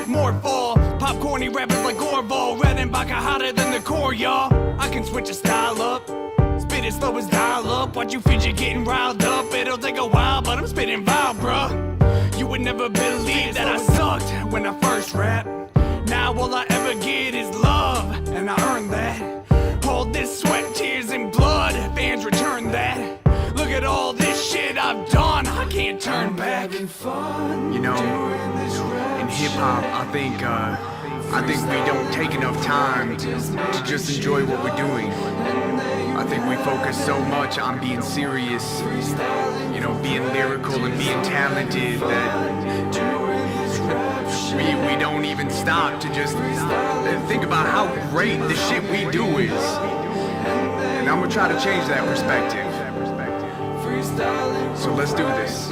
more fall. Popcorny rappers like Orval, red and vodka hotter than the core, y'all. I can switch a style up, spit as slow as dial up. Watch you fidget getting riled up. It'll take a while, but I'm spitting vile, bruh. You would never believe that I sucked when I first rapped. Now all I ever get is love, and I earned that. All this sweat, tears, and blood, fans return that. Look at all this shit I've done, I can't turn back. You know, in hip-hop, I think we don't take enough time to just enjoy what we're doing. I think we focus so much on being serious, you know, being lyrical and being talented that we don't even stop to just think about how great the shit we do is. And I'm gonna try to change that perspective. So let's do this.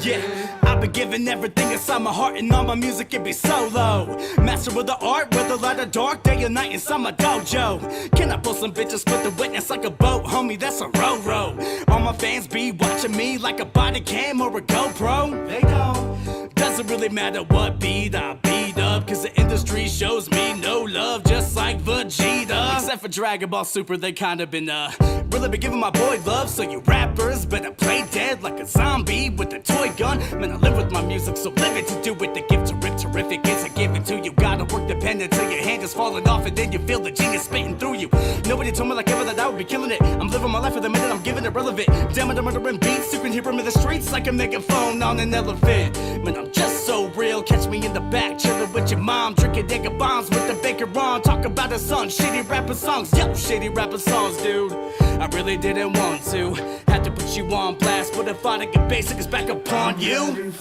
Yeah, I've been giving everything inside my heart, and all my music can be solo. Master of the art, whether light or dark, day or night inside my dojo. Can I pull some bitches, split the witness like a boat, homie, that's a row. All my fans be watching me like a body cam or a GoPro. They don't. Doesn't really matter what beat I beat up, cause the industry shows me no love, just like Vegeta. Except for Dragon Ball Super, they kinda been really been giving my boy love. So you rappers better play dead like a zombie with a toy gun. Man, I live with my music, so live it to do it. The gift to rip terrific is a given to you. Gotta work dependent till your hand is falling off, and then you feel the genius spitting through you. Nobody told me like ever that I would be killing it. I'm living my life for the minute, I'm giving it relevant. Damn it, I'm murdering beats, you can hear them in the streets like a megaphone on an elephant. Man, I'm just so real, catch me in the back, chillin' with your mom, drinking Digger bombs with the baker on. Talk about the sun, shitty rapper songs, yo, shitty rapper songs, dude. I really didn't want to, had to put you on blast, but if I get basic, it's back upon you.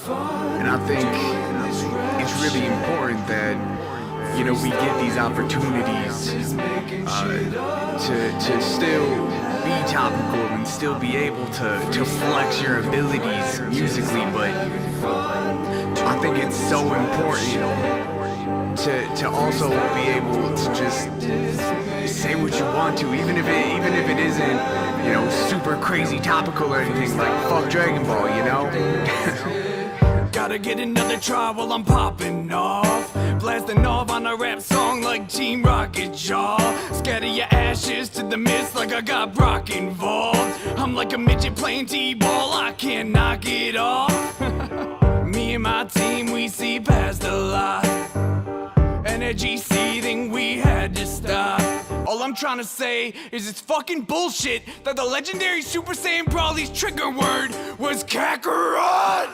And I think it's really important that, you know, we get these opportunities to still be topical and still be able to flex your abilities musically, but I think it's so important to also be able to just say what you want to, even if it isn't, you know, super crazy topical or anything, like fuck Dragon Ball, you know? Gotta get another try while I'm popping off, blasting off on a rap song like Team Rocket Jaw. Scatter your ashes to the mist like I got Brock involved. I'm like a midget playing T-ball, I can't knock it off. Me and my team, we see past a lot. Energy seething, we had to stop. All I'm trying to say is it's fucking bullshit that the legendary Super Saiyan Brawly's trigger word was Kakarot.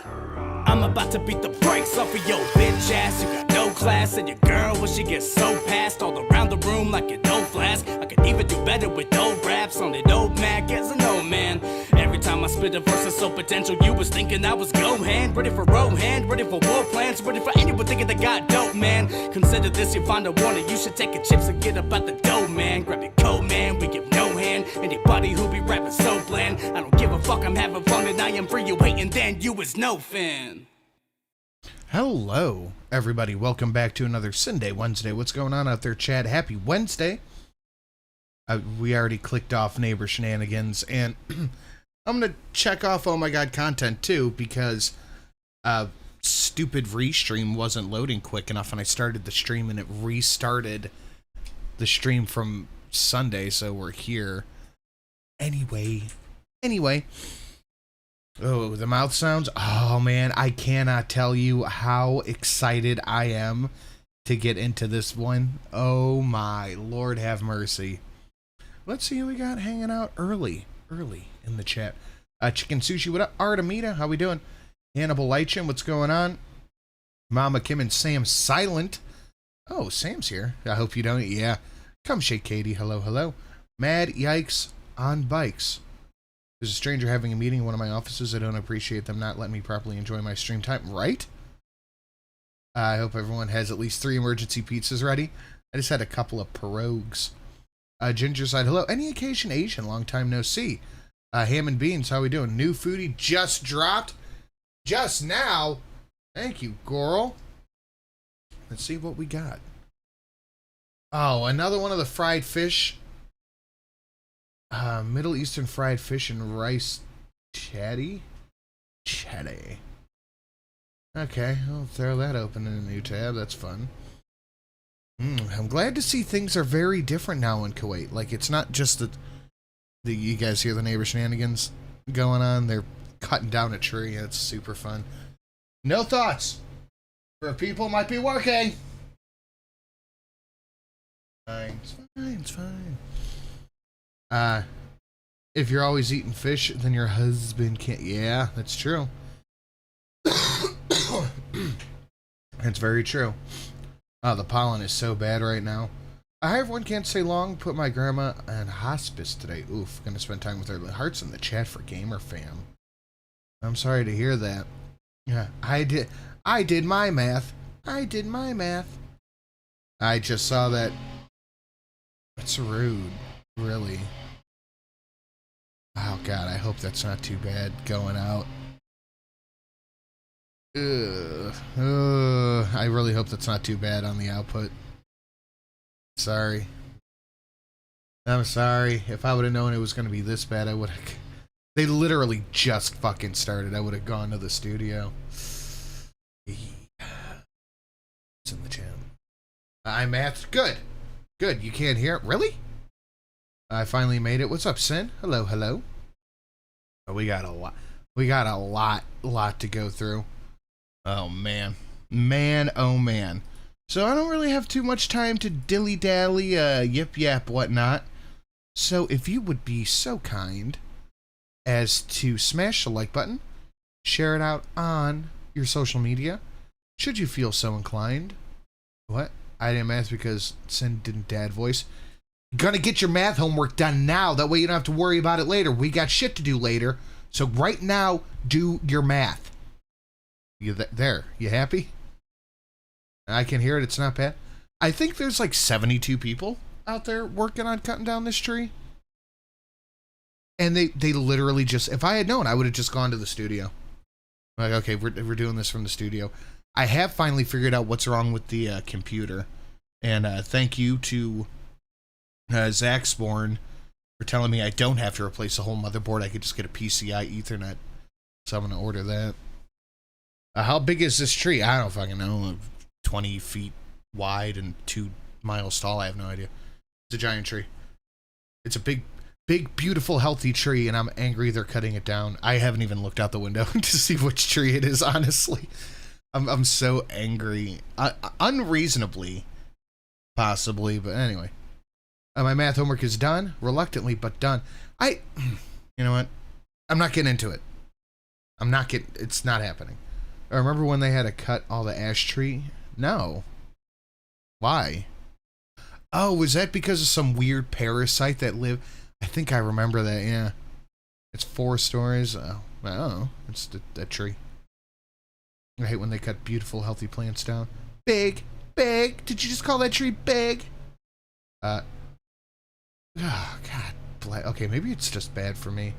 I'm about to beat the brakes off of your bitch ass. You got no class, and your girl when she gets so passed all around the room like an old flask. I could even do better with old raps on an old Mac as an old man. Every time I spit a verse that's so potential, you was thinking I was Gohan. Ready for Rohan, ready for war plans, ready for anyone thinking they got dope, man. Consider this your final warning, you should take your chips and get up out the dough, man. Grab your coat, man, we give no hand. Anybody who be rapping so bland, I don't give a fuck, I'm having fun and I am free, you waiting, then you is no fan. Hello, everybody. Welcome back to another Sunday Wednesday. What's going on out there, Chad? Happy Wednesday. We already clicked off neighbor shenanigans, and I'm going to check off Oh My God content, too, because stupid restream wasn't loading quick enough, and I started the stream, and it restarted the stream from Sunday, so we're here. Anyway. Oh, the mouth sounds. Oh, man, I cannot tell you how excited I am to get into this one. Oh, my Lord have mercy. Let's see who we got hanging out early in the chat. Chicken Sushi, what up? Artemida, how we doing? Hannibal Lightchin, what's going on? Mama Kim and Sam Silent. Oh, Sam's here. I hope you don't. Yeah. Come shake Katie. Hello. Mad Yikes on Bikes. There's a stranger having a meeting in one of my offices. I don't appreciate them not letting me properly enjoy my stream time. Right? I hope everyone has at least 3 emergency pizzas ready. I just had a couple of pierogies. Ginger side, hello. Any occasion Asian, long time no see. Ham and Beans, how we doing? New Foodie just dropped. Just now. Thank you, Goral. Let's see what we got. Oh, another one of the fried fish. Middle Eastern fried fish and rice chatty. Okay, I'll throw that open in a new tab. That's fun. I'm glad to see things are very different now in Kuwait. Like, it's not just that you guys hear the neighbor shenanigans going on. They're cutting down a tree. It's super fun. No thoughts for people might be working. Fine, it's fine, it's fine. If you're always eating fish, then your husband can't. Yeah, that's true. That's very true. Oh, the pollen is so bad right now. Hi, everyone. Can't stay long. Put my grandma on hospice today. Oof. Gonna spend time with her. Hearts in the chat for Gamer Fam. I'm sorry to hear that. Yeah, I did my math. I just saw that. That's rude. Really. Oh, God. I hope that's not too bad going out. I really hope that's not too bad on the output. Sorry. I'm sorry. If I would have known it was going to be this bad, I would have... They literally just fucking started. I would have gone to the studio. It's in the chat. I mathed. Good. Good. You can't hear it? Really? I finally made it. What's up, Sin? Hello, hello. Oh, we got a lot. We got a lot to go through. Oh, man. Man, oh, man. So I don't really have too much time to dilly-dally, yip-yap, whatnot. So if you would be so kind as to smash the like button, share it out on your social media, should you feel so inclined. What? I didn't math because Sin didn't dad voice. Gonna get your math homework done now. That way you don't have to worry about it later. We got shit to do later. So right now, do your math. You there? You happy? I can hear it. It's not bad. I think there's like 72 people out there working on cutting down this tree. And they literally just... If I had known, I would have just gone to the studio. Like, okay, we're doing this from the studio. I have finally figured out what's wrong with the computer. And thank you to Zach Sporn for telling me I don't have to replace the whole motherboard. I could just get a PCI Ethernet. So I'm going to order that. How big is this tree? I don't fucking know. 20 feet wide and 2 miles tall. I have no idea. It's a giant tree. It's a big, beautiful, healthy tree, and I'm angry they're cutting it down. I haven't even looked out the window to see which tree it is, honestly. I'm so angry. Unreasonably, possibly, but anyway. My math homework is done. Reluctantly, but done. You know what? I'm not getting into it. It's not happening. I remember when they had to cut all the ash tree? No. Why? Oh, was that because of some weird parasite that lived? I think I remember that, yeah. It's 4 stories. Oh, I don't know. It's that tree. I hate when they cut beautiful, healthy plants down. Big. Did you just call that tree big? Oh, God. Okay, maybe it's just bad for me.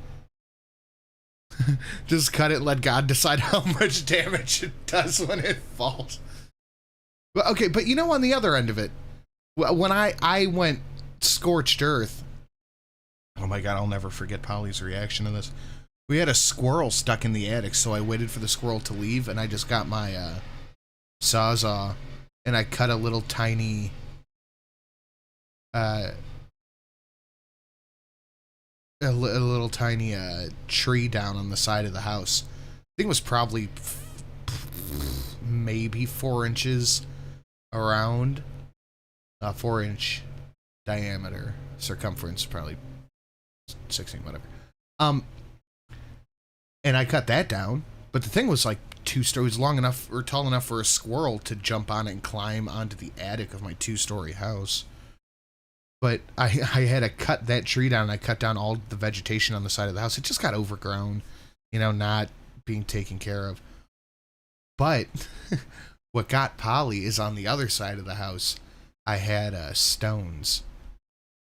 Just cut it, let God decide how much damage it does when it falls. But okay, but you know, on the other end of it, when I went scorched earth, oh my God, I'll never forget Polly's reaction to this. We had a squirrel stuck in the attic, so I waited for the squirrel to leave, and I just got my Sawzall, and I cut a little tiny a little tiny tree down on the side of the house. I think it was probably maybe 4 inches around, 4-inch diameter, circumference probably 16, whatever. And I cut that down, but the thing was like 2 stories long enough or tall enough for a squirrel to jump on it and climb onto the attic of my 2-story house. But I had to cut that tree down, and I cut down all the vegetation on the side of the house. It just got overgrown, you know, not being taken care of. But what got Polly is on the other side of the house, I had stones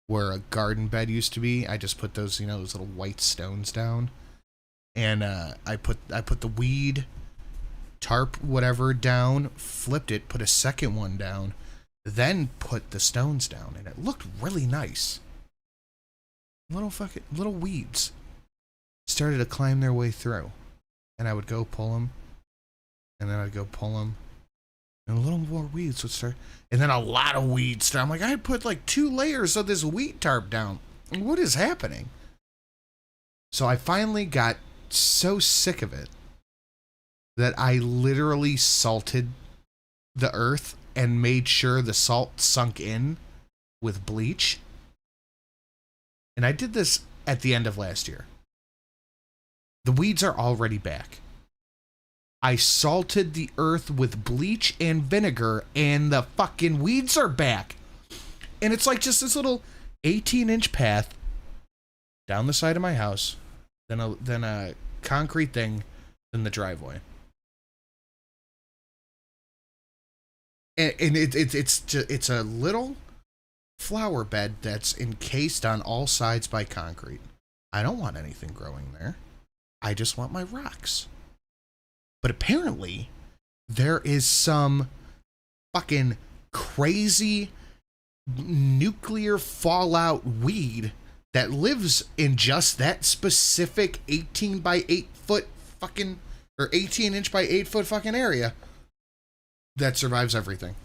where a garden bed used to be. I just put those, you know, those little white stones down. And I put the weed, tarp, whatever, down, flipped it, put a second one down, then put the stones down, and it looked really nice. Little weeds started to climb their way through, and I would go pull them. And then I'd go pull them. And a little more weeds would start. And then a lot of weeds start. I'm like, I put like 2 layers of this weed tarp down. What is happening? So I finally got so sick of it that I literally salted the earth and made sure the salt sunk in with bleach. And I did this at the end of last year. The weeds are already back. I salted the earth with bleach and vinegar, and the fucking weeds are back. And it's like just this little 18-inch path down the side of my house, then a concrete thing, then the driveway. And it's a little flower bed that's encased on all sides by concrete. I don't want anything growing there. I just want my rocks. But apparently, there is some fucking crazy nuclear fallout weed that lives in just that specific 18 by 8 foot fucking, or 18 inch by 8 foot fucking area that survives everything.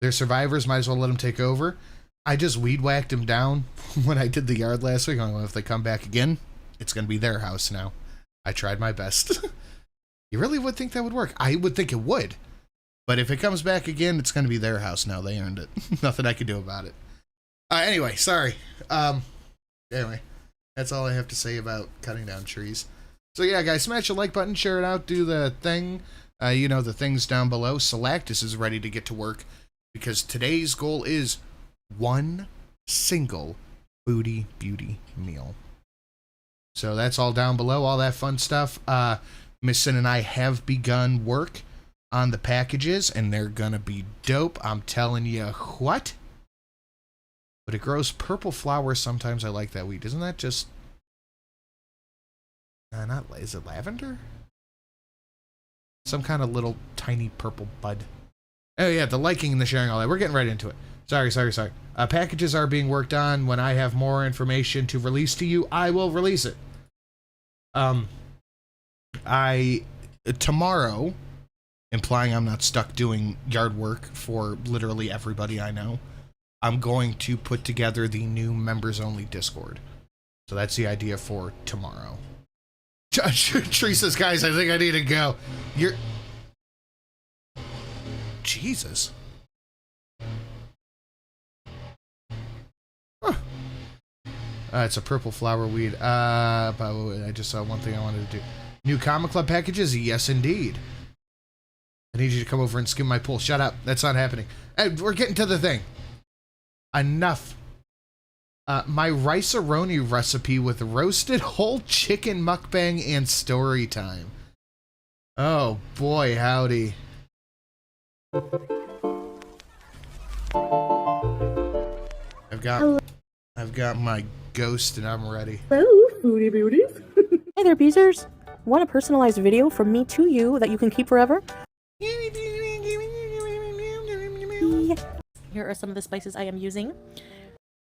They're survivors, might as well let them take over. I just weed whacked them down when I did the yard last week. I don't know if they come back again. It's going to be their house now. I tried my best. You really would think that would work? I would think it would. But if it comes back again, it's going to be their house now. They earned it. Nothing I can do about it. Anyway, sorry. Anyway, that's all I have to say about cutting down trees. So yeah, guys, smash the like button, share it out, do the thing. You know, the things down below. Salactus is ready to get to work because today's goal is 1 single Foodie Beauty meal. So that's all down below, all that fun stuff. Miss Sin and I have begun work on the packages, and they're gonna be dope. I'm telling you what. But it grows purple flowers sometimes. I like that weed. Isn't that just... is it lavender? Some kind of little tiny purple bud. Oh yeah, the liking and the sharing, all that. We're getting right into it. Sorry. Packages are being worked on. When I have more information to release to you, I will release it. Tomorrow, implying I'm not stuck doing yard work for literally everybody I know, I'm going to put together the new members-only Discord. So that's the idea for tomorrow. Tree says, guys, I think I need to go. Jesus. Huh. It's a purple flower weed. I just saw one thing I wanted to do. New Comic Club packages? Yes, indeed. I need you to come over and skim my pool. Shut up. That's not happening. Hey, we're getting to the thing. Enough. My rice-a-roni recipe with roasted whole chicken mukbang and story time. Oh, boy, howdy. I've got my ghost and I'm ready. Hello, foodie beauties. Hey there, Beezers. Want a personalized video from me to you that you can keep forever? Here are some of the spices I am using.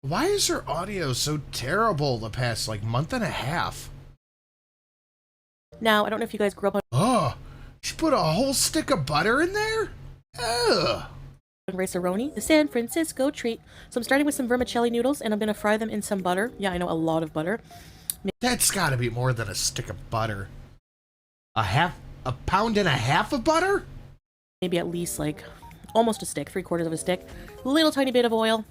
Why is her audio so terrible the past, like, month and a half? Now, I don't know if you guys grew up on... Oh, she put a whole stick of butter in there? Ugh. Rice-a-roni, the San Francisco treat. So I'm starting with some vermicelli noodles, and I'm going to fry them in some butter. Yeah, I know, a lot of butter. That's got to be more than a stick of butter. A pound and a half of butter? Maybe at least, like, almost a stick, 3/4 of a stick. A little tiny bit of oil.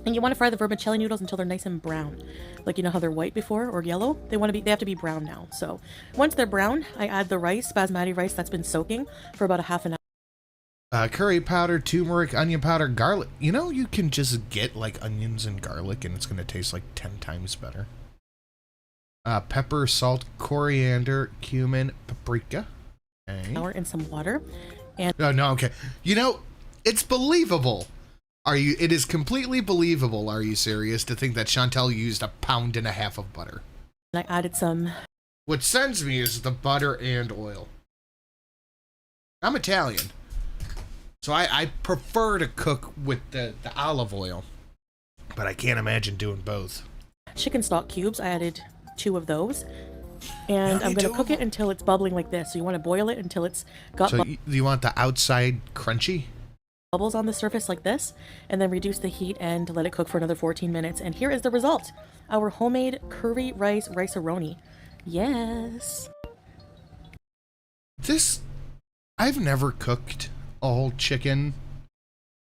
And you want to fry the vermicelli noodles until they're nice and brown. Like, you know how they're white before, or yellow? They have to be brown now. So, once they're brown, I add the rice, basmati rice that's been soaking for about a half an hour. Curry powder, turmeric, onion powder, garlic. You know, you can just get, like, onions and garlic, and it's going to taste, like, 10 times better. Pepper, salt, coriander, cumin, paprika. Okay. And some water. And no, okay. You know, it's believable. It is completely believable, are you serious, to think that Chantel used a pound and a half of butter. I added some... What sends me is the butter and oil. I'm Italian, so I prefer to cook with the olive oil, but I can't imagine doing both. Chicken stock cubes. I added 2 of those. And I'm going to cook it until it's bubbling like this. So you want to boil it until it's got So you want the outside crunchy? bubbles on the surface like this, and then reduce the heat and let it cook for another 14 minutes. And here is the result. Our homemade curry rice rice-a-roni. Yes. I've never cooked a whole chicken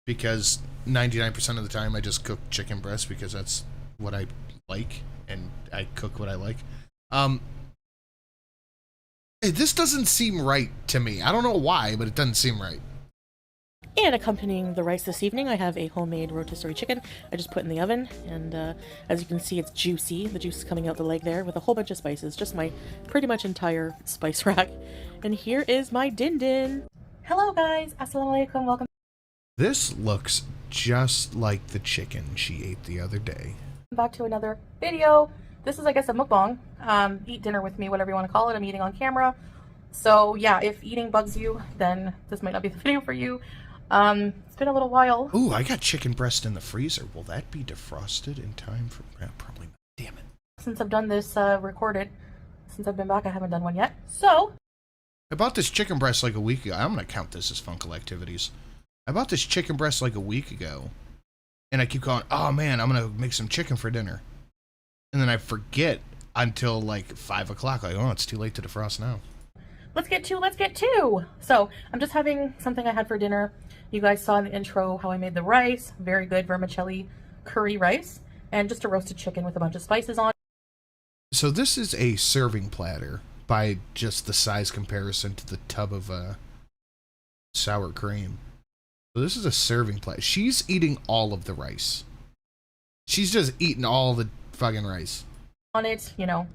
because 99% of the time I just cook chicken breast because that's what I like and I cook what I like. This doesn't seem right to me. I don't know why, but it doesn't seem right. And accompanying the rice this evening, I have a homemade rotisserie chicken I just put in the oven. And as you can see, it's juicy. The juice is coming out the leg there with a whole bunch of spices. Just my pretty much entire spice rack. And here is my din din. Hello guys, assalamu alaikum, welcome This looks just like the chicken she ate the other day. back to another video. This is, I guess, a mukbang. Eat dinner with me, whatever you want to call it. I'm eating on camera. So yeah, if eating bugs you, then this might not be the video for you. It's been a little while. Ooh, I got chicken breast in the freezer. Will that be defrosted in time for... probably not. Damn it. Since I've done this recorded, since I've been back, I haven't done one yet. So I bought this chicken breast like a week ago. I'm going to count this as Funkle activities. I bought this chicken breast like a week ago. And I keep going, oh man, I'm going to make some chicken for dinner. And then I forget until like 5 o'clock. Like, oh, it's too late to defrost now. let's get to. So I'm just having something I had for dinner. You guys saw in the intro how I made the rice. Very good vermicelli curry rice. And just a roasted chicken with a bunch of spices on. So this is a serving platter by just the size comparison to the tub of sour cream. So this is a serving platter. She's eating all of the rice. She's just eating all the fucking rice. On it, you know,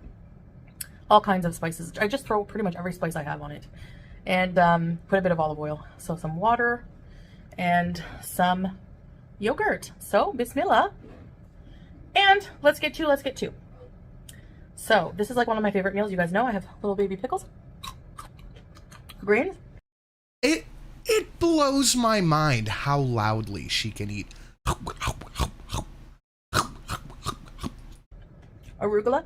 all kinds of spices. I just throw pretty much every spice I have on it. And put a bit of olive oil. So some water and some yogurt. So bismillah. And let's get to. So this is like one of my favorite meals. You guys know I have little baby pickles. Greens. It blows my mind how loudly she can eat. Arugula.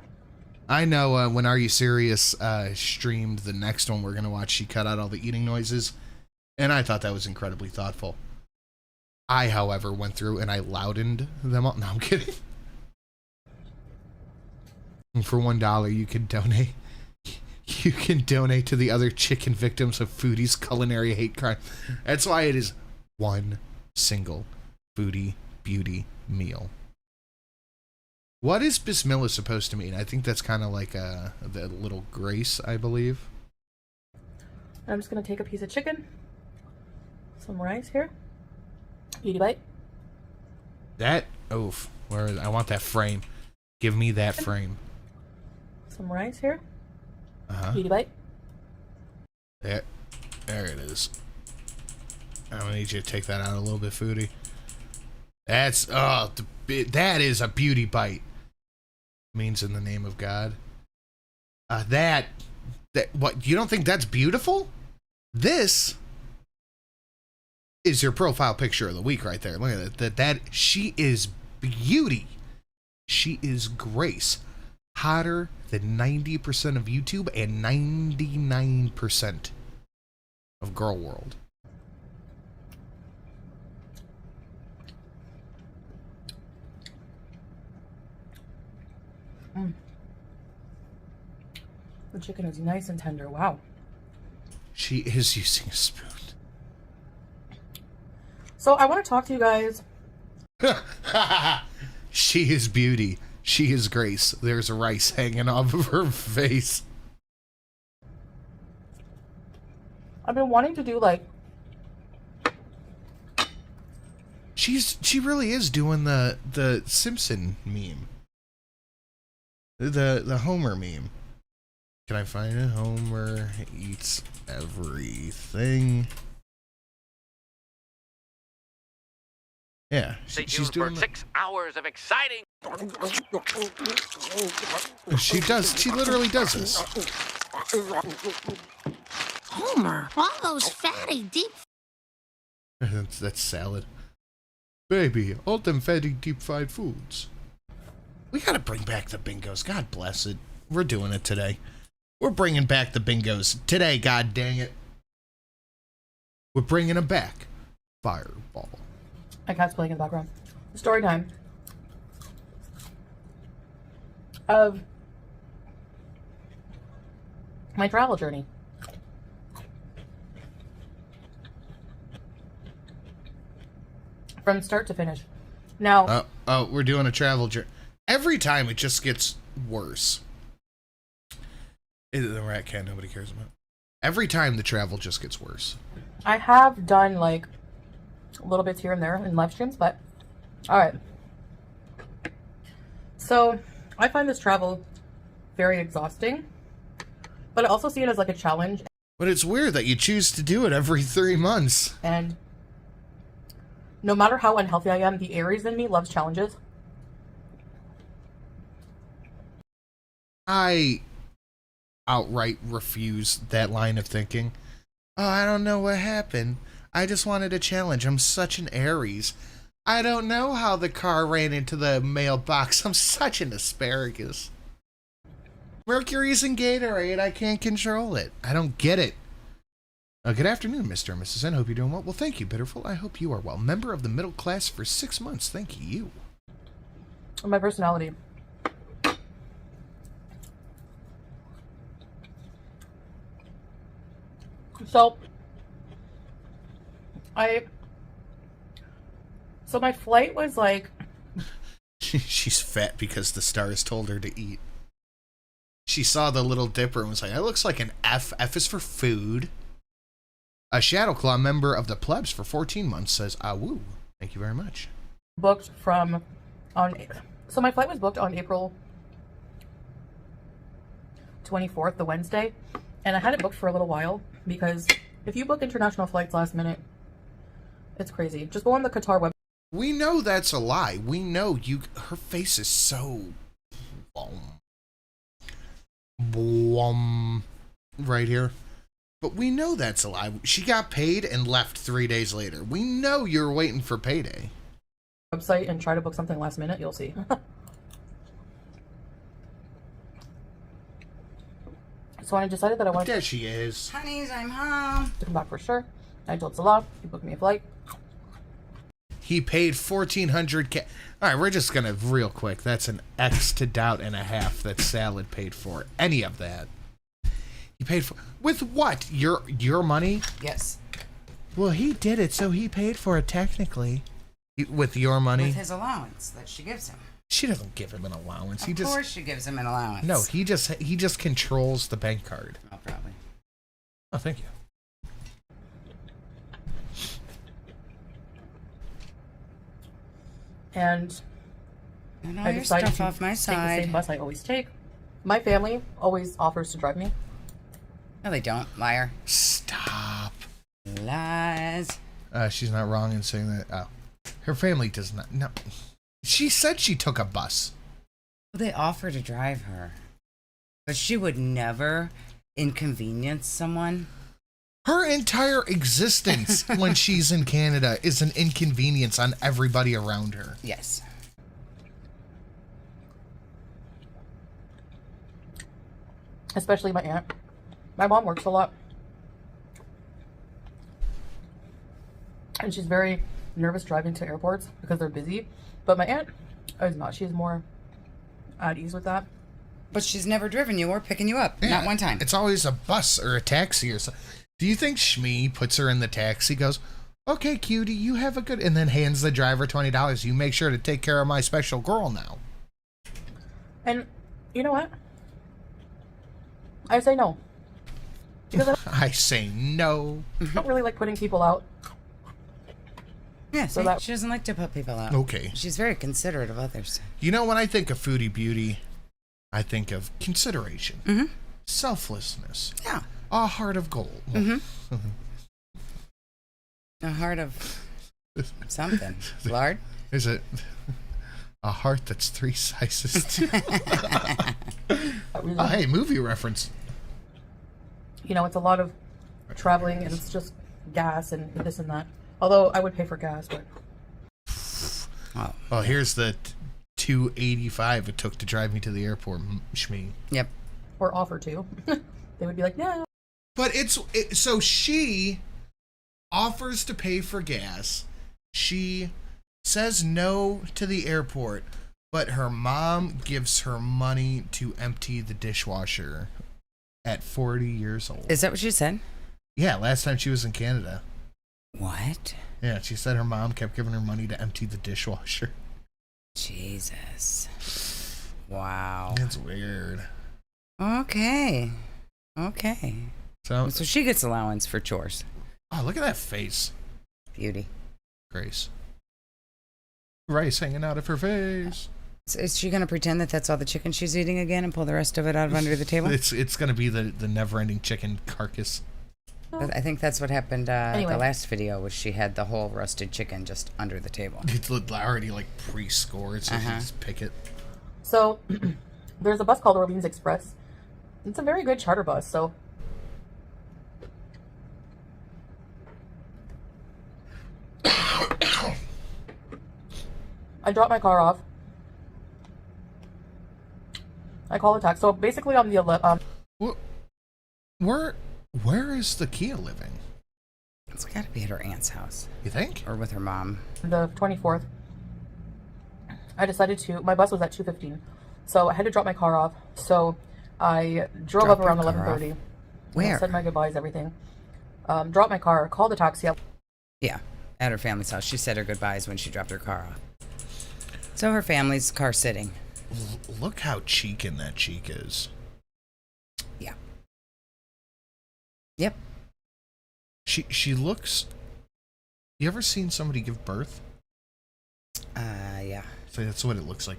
I know when Are You Serious streamed the next one we're going to watch, she cut out all the eating noises. And I thought that was incredibly thoughtful. I, however, went through and I loudened them all. No, I'm kidding. For $1, you can donate. You can donate to the other chicken victims of Foodie's culinary hate crime. That's why it is one single Foodie beauty meal. What is Bismillah supposed to mean? I think that's kind of like the little grace, I believe. I'm just going to take a piece of chicken. Some rice here. Beauty bite. That, oof. Where is, I want that frame. Give me that frame. Some rice here. Uh-huh. Beauty bite. There it is. I'm gonna need you to take that out a little bit, Foodie. That's that is a beauty bite. Means in the name of God. That what, you don't think that's beautiful? This is your profile picture of the week right there. Look at that. That she is beauty. She is grace. Hotter than 90% of YouTube and 99% of Girl World. The chicken is nice and tender. Wow. She is using a spoon. So I want to talk to you guys. She is beauty. She is grace. There's rice hanging off of her face. I've been wanting to do like... She really is doing the Simpson meme. The Homer meme. Can I find it? Homer eats everything. Yeah, she's doing for 6 hours of exciting. She does. She literally does this. Homer, all those fatty deep. That's salad. Baby, all them fatty deep fried foods. We gotta bring back the bingos. God bless it. We're doing it today. We're bringing back the bingos today, god dang it. We're bringing them back. Fireball. My cat's playing in the background. Story time of my travel journey. From start to finish. Now, we're doing a travel journey. Every time it just gets worse. The rat cat nobody cares about. Every time the travel just gets worse. I have done like little bits here and there in live streams, but all right. So I find this travel very exhausting, but I also see it as like a challenge. But it's weird that you choose to do it every 3 months. And no matter how unhealthy I am, the Aries in me loves challenges. I outright refuse that line of thinking. Oh, I don't know what happened. I just wanted a challenge. I'm such an Aries. I don't know how the car ran into the mailbox. I'm such an asparagus. Mercury's in Gatorade. I can't control it. I don't get it. Good afternoon, Mr. and Mrs. N. Hope you're doing well. Well, thank you, Bitterful. I hope you are well. Member of the middle class for 6 months. Thank you. My personality. So my flight was like... She's fat because the stars told her to eat. She saw the Little Dipper and was like, that looks like an F. F is for food. A Shadowclaw member of the plebs for 14 months says, Awoo. Thank you very much. Booked from... So my flight was booked on April 24th, the Wednesday. And I had it booked for a little while because if you book international flights last minute, it's crazy. Just go on the Qatar website. We know that's a lie. We know you... Her face is so... right here. But we know that's a lie. She got paid and left 3 days later. We know you're waiting for payday. Website and try to book something last minute, you'll see. So I decided that I wanted There she is. Honeys, I'm home. to come back for sure. I told Salah, he booked me a flight. He paid 1,400 All right, we're just gonna real quick. That's an X to doubt and a half that Salad paid for. Any of that. He paid for with what? Your money? Yes. Well, he did it, so he paid for it technically. With your money? With his allowance that she gives him. She doesn't give him an allowance. Of course she gives him an allowance. No, he just controls the bank card. Oh, probably. Oh, thank you. And And all I your decided stuff to off my take the same side. bus I always take. My family always offers to drive me. No, they don't. Liar. Stop. Lies. She's not wrong in saying that. Oh, her family does not. No, she said she took a bus. Well, they offer to drive her. But she would never inconvenience someone. Her entire existence when she's in Canada is an inconvenience on everybody around her. Yes. Especially my aunt. My mom works a lot. And she's very nervous driving to airports because they're busy. But my aunt is not. She's more at ease with that. But she's never driven you or picking you up. Yeah, Not one time. It's always a bus or a taxi or something. Do you think Shmee puts her in the taxi, goes, okay, cutie, you have a good... And then hands the driver $20. You make sure to take care of my special girl now. And you know what? I say no. Because I say no. I don't really like putting people out. Yeah, So see, that- she doesn't like to put people out. Okay. She's very considerate of others. You know, when I think of Foodie Beauty, I think of consideration, Mm-hmm. selflessness, Yeah. a heart of gold. Mm-hmm. A heart of something. Lard? Is it a heart that's 3 sizes too? Oh, hey, movie reference. You know, it's a lot of traveling and it's just gas and this and that. Although I would pay for gas, but Wow. Well, here's the $285 it took to drive me to the airport, Shmee. Yep. or offer to, they would be like, yeah. But so she offers to pay for gas. She says no to the airport, but her mom gives her money to empty the dishwasher at 40 years old. Is that what she said? Yeah, last time she was in Canada. What? Yeah, she said her mom kept giving her money to empty the dishwasher. Jesus. Wow. It's weird. Okay. So she gets allowance for chores. oh, look at that face. Beauty. Grace. Rice hanging out of her face. So is she going to pretend that that's all the chicken she's eating again and pull the rest of it out of under the table? It's going to be the never-ending chicken carcass. I think that's what happened Anyway. the last video, was she had the whole roasted chicken just under the table. It's already like pre-scored, so you just pick it. So there's a bus called Orleans Express. It's a very good charter bus, so I drop my car off. I call a taxi. So basically on the Where is the Kia living? It's got to be at her aunt's house You think? or with her mom. the 24th, I decided to, my bus was at 2:15, so I had to drop my car off. So I drove Drop up around your car 11:30. Where? Said my goodbyes, everything. Dropped my car, called the taxi. Yeah, at her family's house. She said her goodbyes when she dropped her car off. So her family's car sitting. Look how cheekin' that cheek is. Yeah. Yep. She looks. You ever seen somebody give birth? Yeah. So that's what it looks like.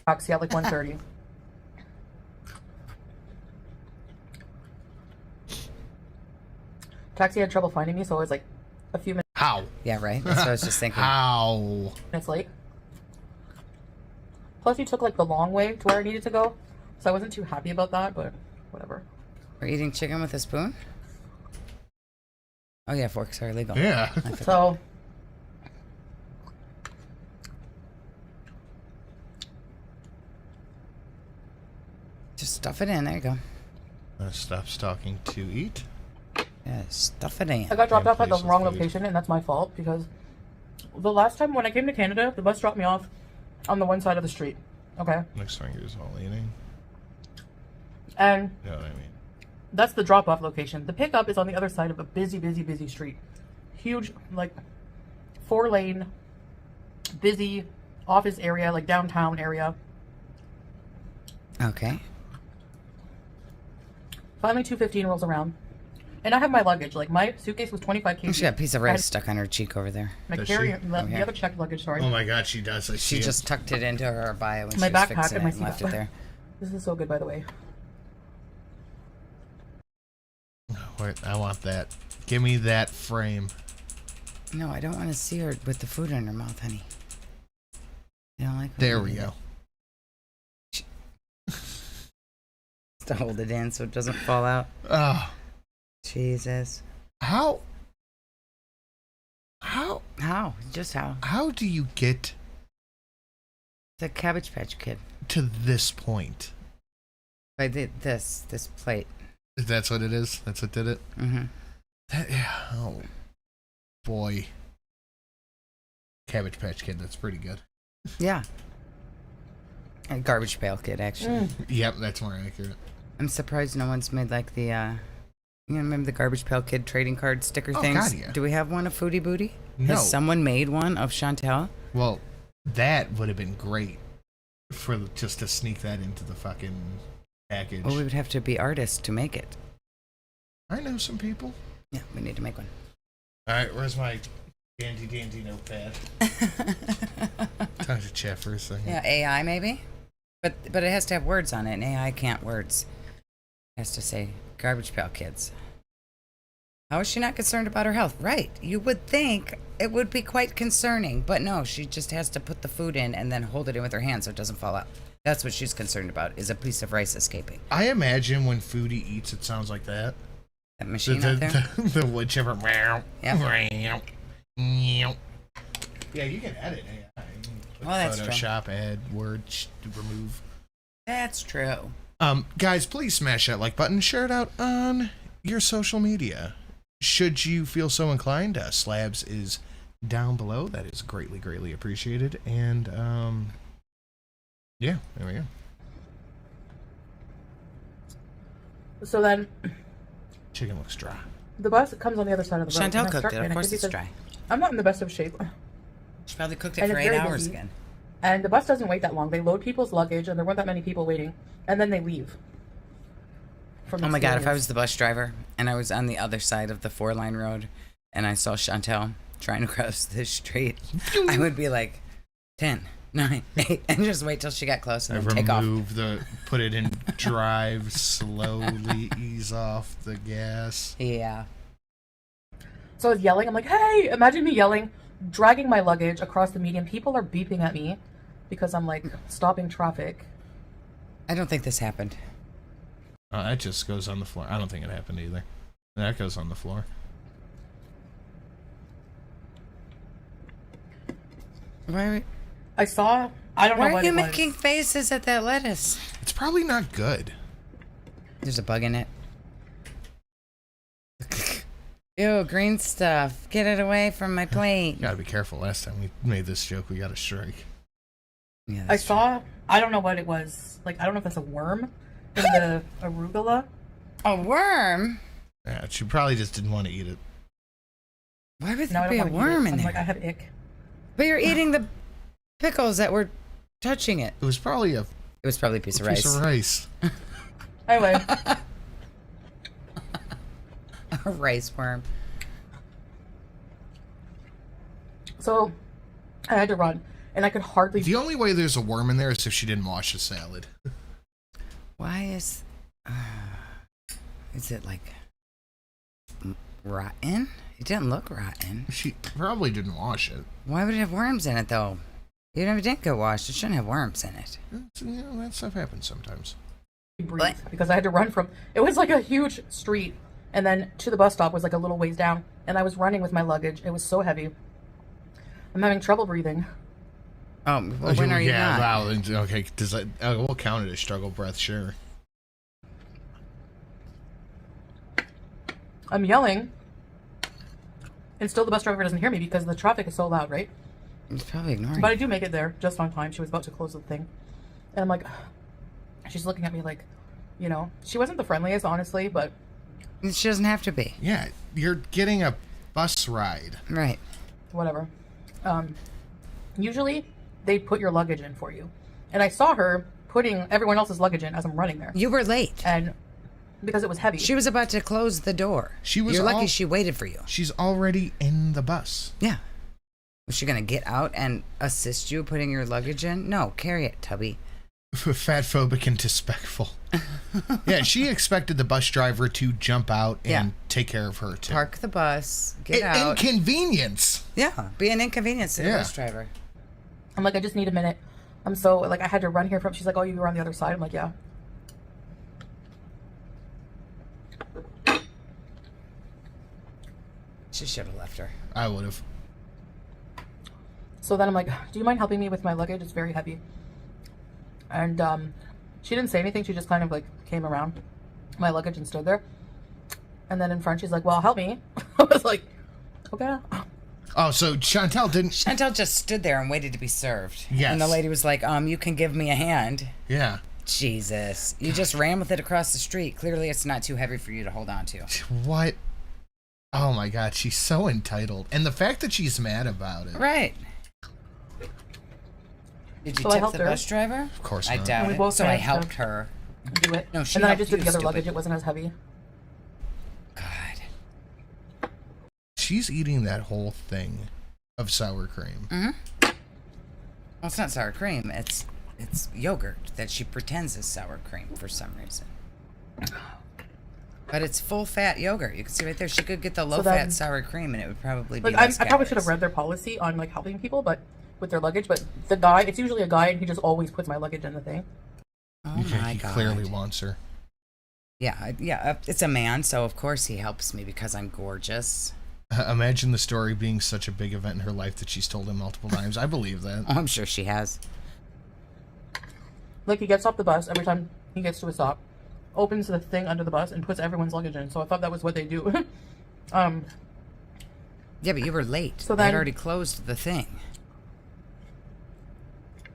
Taxi at like 1:30. Taxi had trouble finding me, so I was like a few How? Yeah, right? That's what I was just thinking. How? minutes late. Plus, you took like the long way to where I needed to go, so I wasn't too happy about that, but whatever. We're eating chicken with a spoon? Oh yeah, forks are illegal. Yeah. So Just stuff it in. There you go. Stop stalking to eat. Yeah, stuff it in. I got dropped Yeah, off at the place with wrong food. location, and that's my fault because the last time when I came to Canada, the bus dropped me off on the one side of the street. Okay, Next finger's all eating. and You know what I mean? that's the drop-off location. The pickup is on the other side of a busy street. Huge, like 4-lane, busy office area, like downtown area. Okay. Finally, 2:15 rolls around, and I have my luggage. Like my suitcase was 25 kg. She got a piece of rice stuck on her cheek over there. My Does carry, she? the Okay. other checked luggage. Sorry, Oh my God, she does. I see She it. just tucked it into her abaya when My she was backpack fixing and my it and left it seatbelt. there. This is so good, by the way. Wait, I want that. Give me that frame. No, I don't want to see her with the food in her mouth, honey. I don't like when There you we do go. that. To hold it in so it doesn't fall out. Oh, Jesus. how How? Just how? how do you get It's a Cabbage Patch Kid. to this point? I did this plate. That's what it is. That's what did it. Mm-hmm. Oh boy, Cabbage Patch Kid. That's pretty good. Yeah. A Garbage Pail Kid, actually. Yep, that's more accurate. I'm surprised no one's made like the, you remember the Garbage Pail Kid trading card sticker Oh, things? God, yeah. Do we have one of Foodie Booty? No. Has someone made one of Chantel? Well, that would have been great for just to sneak that into the fucking package. Well, we would have to be artists to make it. I know some people. Yeah, we need to make one. All right, where's my dandy notepad? Time to chat for a second. Yeah, AI maybe? But it has to have words on it, and AI can't words. It has to say Garbage Pail Kids. How is she not concerned about her health? Right. You would think it would be quite concerning, but no, she just has to put the food in and then hold it in with her hand so it doesn't fall out. That's what she's concerned about, is a piece of rice escaping. I imagine when Foodie eats, it sounds like that. That machine out there? The woodchipper. Yep. Yeah, you can edit AI. You can put Well, that's true. Photoshop, add, Word, remove. That's true. Guys, please smash that like button. Share it out on your social media. Should you feel so inclined, Slabs is down below. That is greatly, greatly appreciated. And, yeah, there we go. So then, Chicken looks dry. the bus comes on the other side of the road. and Chantel I cooked start it. Of panicking course it's because dry. I'm not in the best of shape. She probably cooked it And for it's 8 very hours busy. again. And the bus doesn't wait that long. They load people's luggage, and there weren't that many people waiting. And then they leave. From Oh my god, if I experience. was the bus driver and I was on the other side of the 4-line road and I saw Chantel trying to cross the street, I would be like, 10, 9, 8, and just wait till she got close and then take off. Put it in drive, slowly ease off the gas. Yeah. So I was yelling. I'm like, hey, imagine me yelling, dragging my luggage across the median. People are beeping at me because I'm like stopping traffic. I don't think this happened. Oh, that just goes on the floor. I don't think it happened either. That goes on the floor. Why I saw. I don't know are what you it was. making faces at that lettuce? It's probably not good. There's a bug in it. Ew, green stuff. Get it away from my plate. Gotta be careful. Last time we made this joke, we got a strike. Yeah, I that's true. saw. I don't know what it was. Like I don't know if it's a worm in the arugula. A worm? Yeah, she probably just didn't want to eat it. Why would No, I there don't be a want to eat worm it. in I'm there? like I have ick. But you're eating the pickles that were touching it. It was probably a It was probably a piece of piece rice. of rice. Anyway, A rice worm. so I had to run, and I could hardly. The only way there's a worm in there is if she didn't wash the salad. Why is it like rotten? It didn't look rotten. She probably didn't wash it. Why would it have worms in it though? Even if it didn't get washed, it shouldn't have worms in it. You know, that stuff happens sometimes. breathe because I had to run from. It was like a huge street, and then to the bus stop was like a little ways down, and I was running with my luggage. It was so heavy. I'm having trouble breathing. Oh, well, when are you not? Wow. Okay, does that? We'll count it as struggle breath, sure. I'm yelling, and still the bus driver doesn't hear me because the traffic is so loud, right? It's probably ignoring. But I do make it there just on time. She was about to close the thing, and I'm like, she's looking at me like, you know, she wasn't the friendliest, honestly, but She doesn't have to be. Yeah, you're getting a bus ride. Right. whatever. Usually they put your luggage in for you, and I saw her putting everyone else's luggage in as I'm running there, You were late. and because it was heavy. She was about to close the door. She was You're lucky all- she waited for you. She's already in the bus. Yeah. Was she going to get out and assist you putting your luggage in? No, carry it, Tubby. Fat phobic and disrespectful. Yeah, she expected the bus driver to jump out and Yeah. take care of her too. Park the bus, get out. Inconvenience. Yeah, be an inconvenience to the Yeah. bus driver. I'm like, I just need a minute. I'm so like, I had to run here from. She's like, oh, you were on the other side. I'm like, yeah. She should have left her. I would have. So then I'm like, do you mind helping me with my luggage? It's very heavy. And she didn't say anything. She just kind of like came around my luggage and stood there. And then in front, she's like, well, help me. I was like, okay. Oh, so Chantel didn't. Chantel just stood there and waited to be served. Yes. And the lady was like, you can give me a hand. Yeah. Jesus. You just ran with it across the street. Clearly it's not too heavy for you to hold on to. What? Oh my God, she's so entitled, and the fact that she's mad about it. Right. Did you So I tip helped the her. bus driver? Of course I not. doubt And we it. both So I managed to- helped her. Do it. No, she and then I helped just did you, the other stupid. luggage. It wasn't as heavy. God. She's eating that whole thing of sour cream. Well, it's not sour cream. It's yogurt that she pretends is sour cream for some reason. But it's full fat yogurt. You can see right there. She could get the low then- fat sour cream, and it would probably be Like less I probably should have calories. read their policy on like helping people, but with their luggage. But the guy, it's usually a guy, and he just always puts my luggage in the thing. Oh my He god! clearly wants her. Yeah. It's a man, so of course he helps me because I'm gorgeous. Imagine the story being such a big event in her life that she's told him multiple times. I believe that. Oh, I'm sure she has. Like, he gets off the bus every time he gets to a stop, opens the thing under the bus, and puts everyone's luggage in. So I thought that was what they do. Yeah, but you were late. So They'd then- already closed the thing.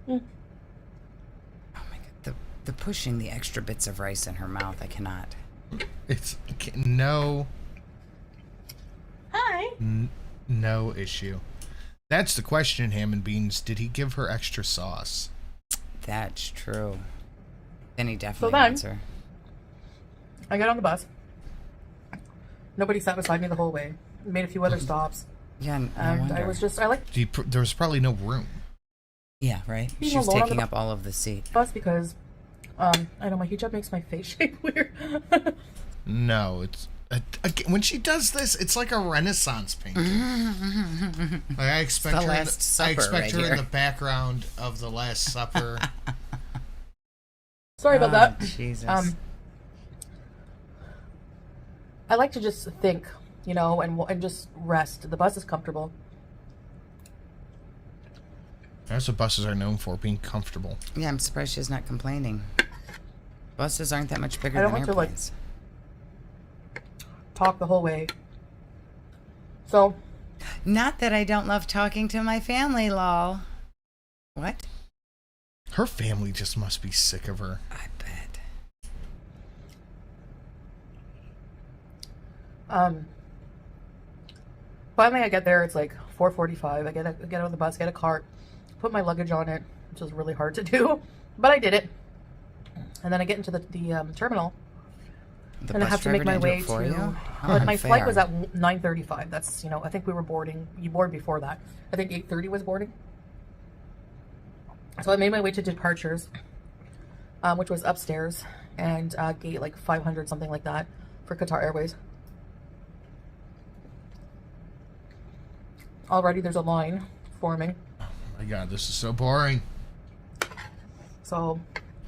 Mm. Oh my god, the pushing the extra bits of rice in her mouth, I cannot. It's no Hi. no issue. That's the question, Ham and Beans. Did he give her extra sauce? That's true. Then he definitely then- wants her. I got on the bus. Nobody sat beside me the whole way. Made a few other stops. Yeah, no And wonder. I was just, I like There was probably no room. Yeah, right? Being She was alone on taking the up all of the seat. bus because, I know my hijab makes my face shape weird. No, it's when she does this, it's like a Renaissance painting. Like I expect the her. Last Supper I expect right her in here. the background of the Last Supper. Sorry about that. Jesus. I like to just think, you know, and just rest. The bus is comfortable. That's what buses are known for, being comfortable. Yeah, I'm surprised she's not complaining. Buses aren't that much bigger I don't than want to, like, airplanes. Talk the whole way. So, Not that I don't love talking to my family, lol. What? Her family just must be sick of her. I bet. finally I get there. It's like 4:45. I get out of the bus, get a cart, put my luggage on it, which was really hard to do, but I did it. And then I get into the terminal, The and I bus have to make my driver didn't way do it for to. you? But my flight was Unfair. at 9:35. That's, you know, I think we were boarding. You board before that. I think 8:30 was boarding. So I made my way to departures, which was upstairs, and gate like 500, something like that, for Qatar Airways. Already there's a line forming. Oh my god, this is so boring. So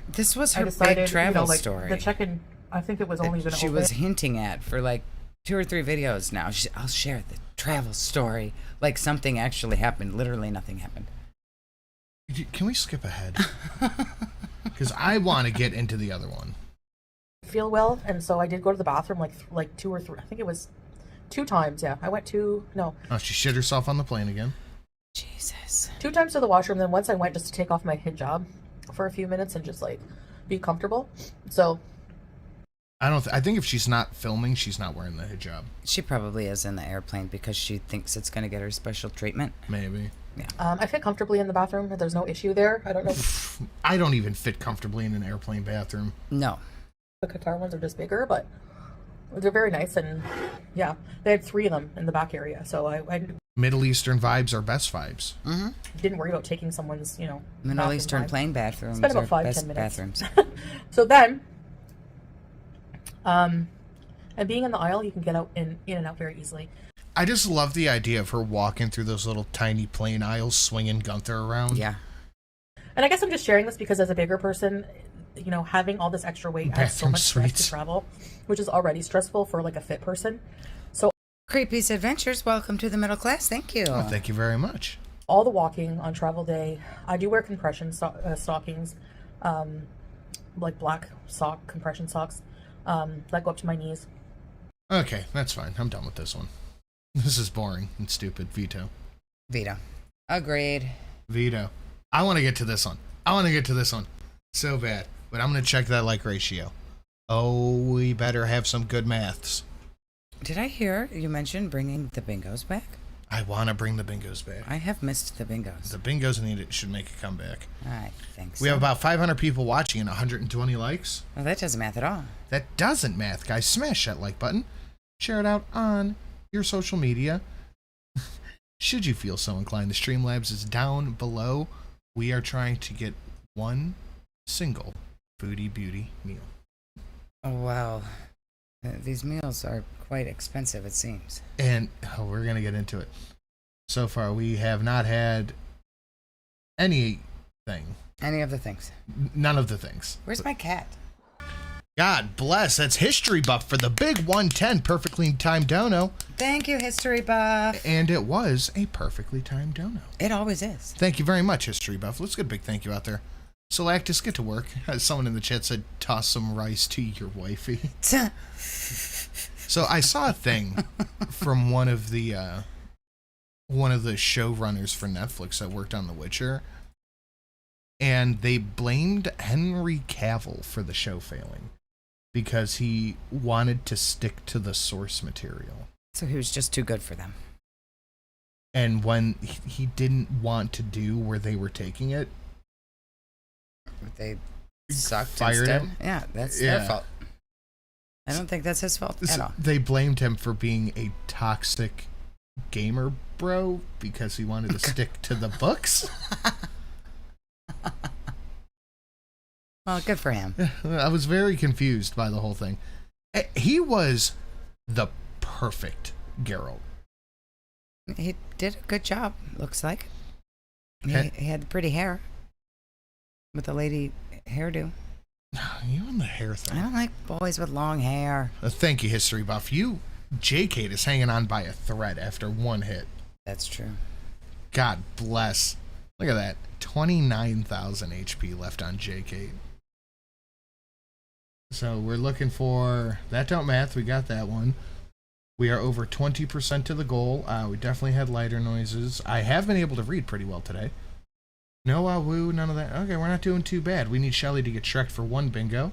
This was I her decided, big travel you know, like story. the check-in, I think it was only going to She open. was hinting at for like 2 or 3 videos now. I'll share the travel story. Like something actually happened. Literally nothing happened. Can we skip ahead? Because I want to get into the other one. Feel well, and so I did go to the bathroom like 2 or 3. I think it was 2 times. Yeah, I went no, Oh, she shit herself on the plane again. Jesus. 2 times to the washroom. Then once I went just to take off my hijab for a few minutes and just like be comfortable. So I think if she's not filming, she's not wearing the hijab. She probably is in the airplane because she thinks it's going to get her special treatment. Maybe. I fit comfortably in the bathroom. There's no issue there. I don't know. I don't even fit comfortably in an airplane bathroom. No. The Qatar ones are just bigger, but they're very nice. And yeah, they had 3 of them in the back area. So I Middle Eastern vibes are best vibes. Mm-hmm. didn't worry about taking someone's, you know, Middle bathroom Eastern time. plane bathrooms Spent about are 5-10 best minutes. bathrooms. So then, and being in the aisle, you can get out in and out very easily. I just love the idea of her walking through those little tiny plane aisles, swinging Gunther around. Yeah. And I guess I'm just sharing this because as a bigger person, you know, having all this extra weight adds so Bathroom much stress suites. to travel, which is already stressful for like a fit person. So Creepy's Adventures, welcome to the middle class. Thank you. Oh, thank you very much. all the walking on travel day, I do wear compression stockings, like black compression socks, that go up to my knees. Okay, that's fine. I'm done with this one. This is boring and stupid. Veto. Vito. Agreed. Veto. I want to get to this one. I want to get to this one so bad. But I'm going to check that like ratio. Oh, we better have some good maths. Did I hear you mention bringing the bingos back? I want to bring the bingos back. I have missed the bingos. The bingos should make a comeback. I think so. We have about 500 people watching and 120 likes. Well, that doesn't math at all. That doesn't math, guys. Smash that like button. Share it out on your social media. Should you feel so inclined, the Streamlabs is down below. We are trying to get one single Foodie Beauty meal. Oh, wow. These meals are quite expensive, it seems. And we're going to get into it. So far, we have not had anything. Any of the things. None of the things. Where's my cat? God bless. That's History Buff for the big 110 perfectly timed dono. Thank you, History Buff. And it was a perfectly timed dono. It always is. Thank you very much, History Buff. Let's get a big thank you out there. So, Actus, get to work. Someone in the chat said, toss some rice to your wifey. So, I saw a thing from one of the showrunners for Netflix that worked on The Witcher, and they blamed Henry Cavill for the show failing because he wanted to stick to the source material. So he was just too good for them. And when he didn't want to do where they were taking it, They sucked fired instead. him? Yeah, that's their fault. I don't think that's his fault at all. They blamed him for being a toxic gamer bro because he wanted to stick to the books. Well, good for him. I was very confused by the whole thing. He was the perfect Geralt. He did a good job, looks like. He had the pretty hair with the lady hairdo. You and the hair thing. I don't like boys with long hair. Thank you, History Buff. J-Kate is hanging on by a thread after one hit. That's true. God bless. Look at that. 29,000 HP left on J-Kate. So we're looking for that don't math. We got that one. We are over 20% to the goal. We definitely had lighter noises. I have been able to read pretty well today. No Awoo, none of that. Okay, we're not doing too bad. We need Shelly to get Shrek for one bingo.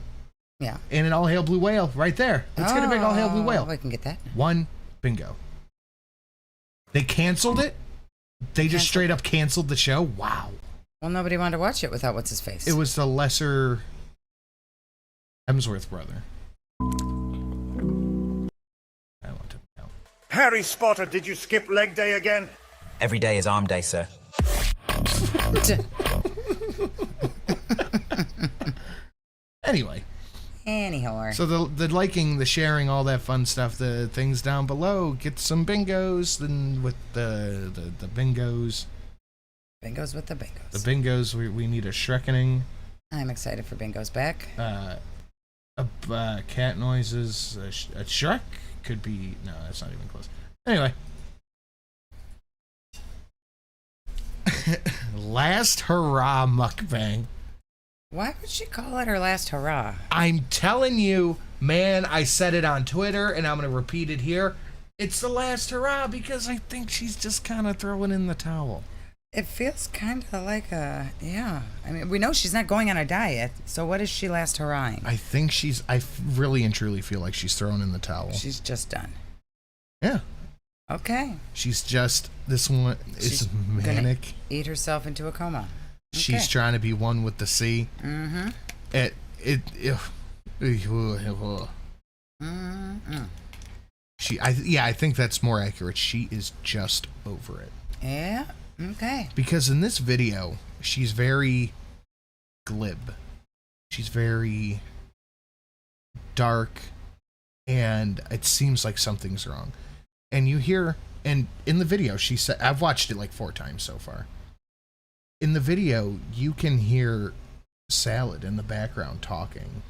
Yeah. And an all hail blue whale right there. Let's get a big all hail blue whale. We can get that. One bingo. They canceled it? They just straight up canceled the show? Wow. Well, nobody wanted to watch it without what's his face. It was the lesser Hemsworth brother. I want to know. Harry Spotter, did you skip leg day again? Every day is arm day, sir. Anyway. Anyhow. So the liking, the sharing, all that fun stuff, the things down below, get some bingos, then with the bingos. Bingos with the bingos. The bingos, we need a Shrekkening. I'm excited for bingos back. Cat noises, a Shrek could be, no, that's not even close. Anyway. Last hurrah mukbang. Why would she call it her last hurrah? I'm telling you, man, I said it on Twitter and I'm going to repeat it here. It's the last hurrah because I think she's just kind of throwing in the towel. It feels kind of like yeah. I mean, we know she's not going on a diet, so what is she last hurrahing? I think I really and truly feel like she's throwing in the towel. She's just done. Yeah. Okay. She's just, this one is manic. Eat herself into a coma. Okay. She's trying to be one with the sea. Mm-hmm. I think that's more accurate. She is just over it. Yeah. Okay. Because in this video, she's very glib. She's very dark, and it seems like something's wrong. And you hear, and in the video, she said, I've watched it like 4 times so far. In the video, you can hear Salad in the background talking,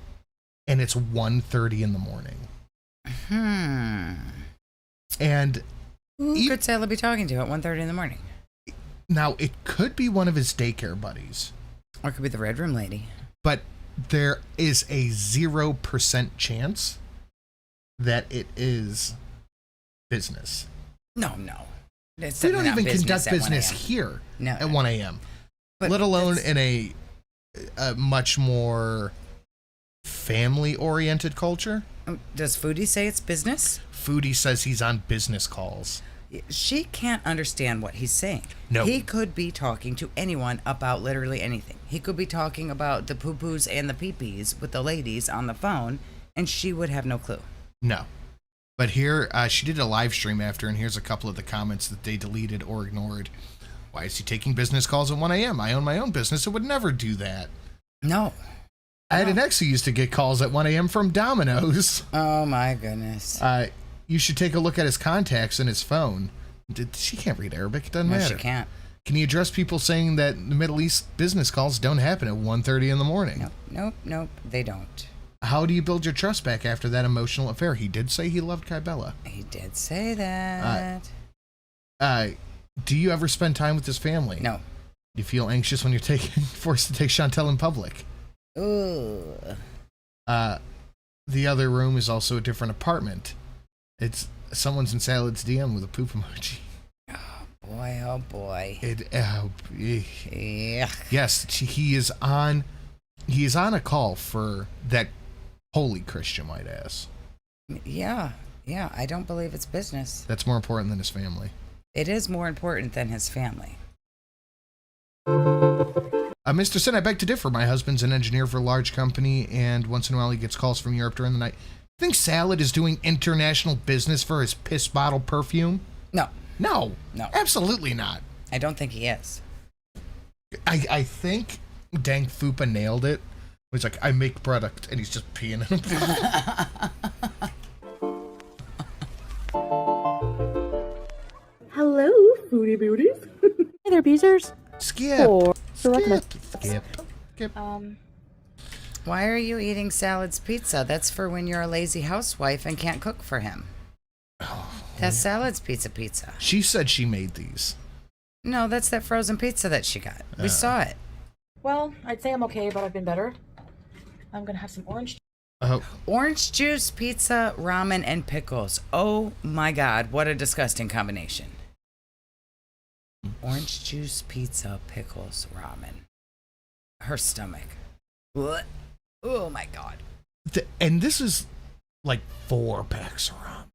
and it's 1:30 in the morning. And who could Salad be talking to at 1:30 in the morning? Now, it could be one of his daycare buddies. Or it could be the Red Room lady. But there is a 0% chance that it is business. No. We don't even conduct business here at 1 a.m. Let alone in a much more family-oriented culture. Does Foodie say it's business? Foodie says he's on business calls. She can't understand what he's saying. No. He could be talking to anyone about literally anything. He could be talking about the poo-poos and the pee-pees with the ladies on the phone, and she would have no clue. No. But here, she did a live stream after, and here's a couple of the comments that they deleted or ignored. Why is he taking business calls at 1 a.m.? I own my own business. It would never do that. No. I had an ex who used to get calls at 1 a.m. from Domino's. Oh, my goodness. You should take a look at his contacts in his phone. She can't read Arabic. It doesn't matter. No, she can't. Can you address people saying that the Middle East business calls don't happen at 1:30 in the morning? Nope, they don't. How do you build your trust back after that emotional affair? He did say he loved Kybella. He did say that. Do you ever spend time with his family? No. You feel anxious when you're forced to take Chantel in public. Ooh. The other room is also a different apartment. It's someone's in Salad's DM with a poop emoji. Boy, oh boy. Yeah. Yes, he is on a call for that holy Christian white ass. Yeah, I don't believe it's business. That's more important than his family. It is more important than his family. Mr. Sin, I beg to differ. My husband's an engineer for a large company, and once in a while he gets calls from Europe during the night. Think Salad is doing international business for his piss bottle perfume? No, absolutely not. I don't think he is. I think Dang Fupa nailed it. He's like, I make product, and he's just peeing in them. Hello, foodie beauties. Hey there, Beezers. Skip. Why are you eating Salad's pizza? That's for when you're a lazy housewife and can't cook for him. That's Salad's pizza. She said she made these. No, that's that frozen pizza that she got. We saw it. Well, I'd say I'm okay, but I've been better. I'm gonna have some orange. Orange juice, pizza, ramen, and pickles. Oh my God, what a disgusting combination. Orange juice, pizza, pickles, ramen. Her stomach. What? Oh my God. And this is like 4 packs of ramen.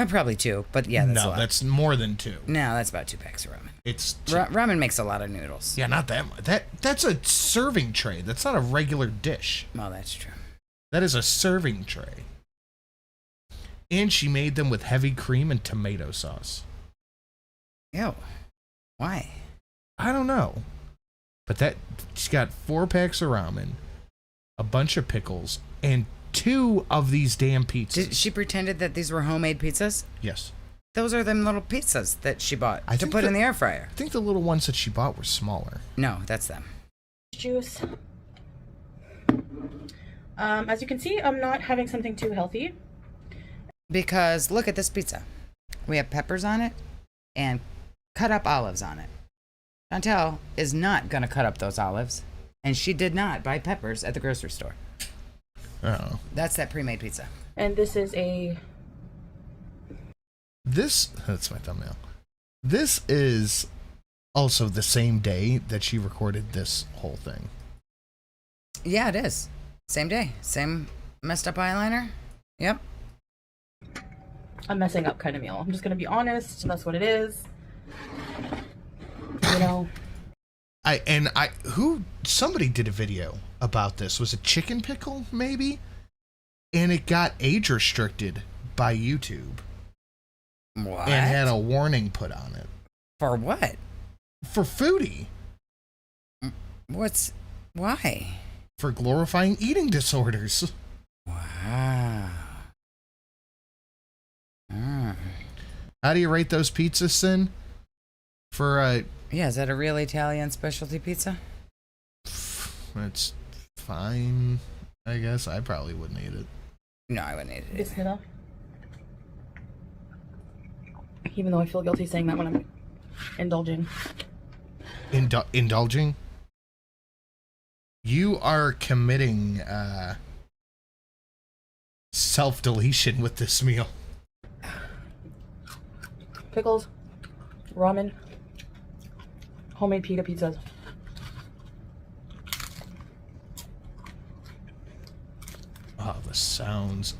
Probably 2, but yeah, that's a lot. That's more than 2. No, that's about 2 packs of ramen. It's ramen makes a lot of noodles. Yeah, not that much. That's a serving tray. That's not a regular dish. Well, that's true. That is a serving tray. And she made them with heavy cream and tomato sauce. Ew. Why? I don't know. But she's got 4 packs of ramen, a bunch of pickles, and 2 of these damn pizzas. She pretended that these were homemade pizzas? Yes. Those are them little pizzas that she bought to put in the air fryer. I think the little ones that she bought were smaller. No, that's them. Juice. As you can see, I'm not having something too healthy. Because look at this pizza. We have peppers on it and cut up olives on it. Chantel is not going to cut up those olives. And she did not buy peppers at the grocery store. Oh. That's that pre-made pizza. And this is that's my thumbnail. This is also the same day that she recorded this whole thing. Yeah, it is. Same day. Same messed up eyeliner. Yep. a messing up kind of meal. I'm just going to be honest. That's what it is. You know. Somebody did a video about this. Was it chicken pickle, maybe? And it got age restricted by YouTube. What? And had a warning put on it. For what? For Foodie. Why? For glorifying eating disorders. Wow. How do you rate those pizzas, Sin? Yeah, is that a real Italian specialty pizza? It's fine, I guess. I probably wouldn't eat it. No, I wouldn't eat it. Bismillah. Even though I feel guilty saying that when I'm indulging. Indulging? You are committing self-deletion with this meal. Pickles, ramen, homemade pita pizzas. Oh, the sounds.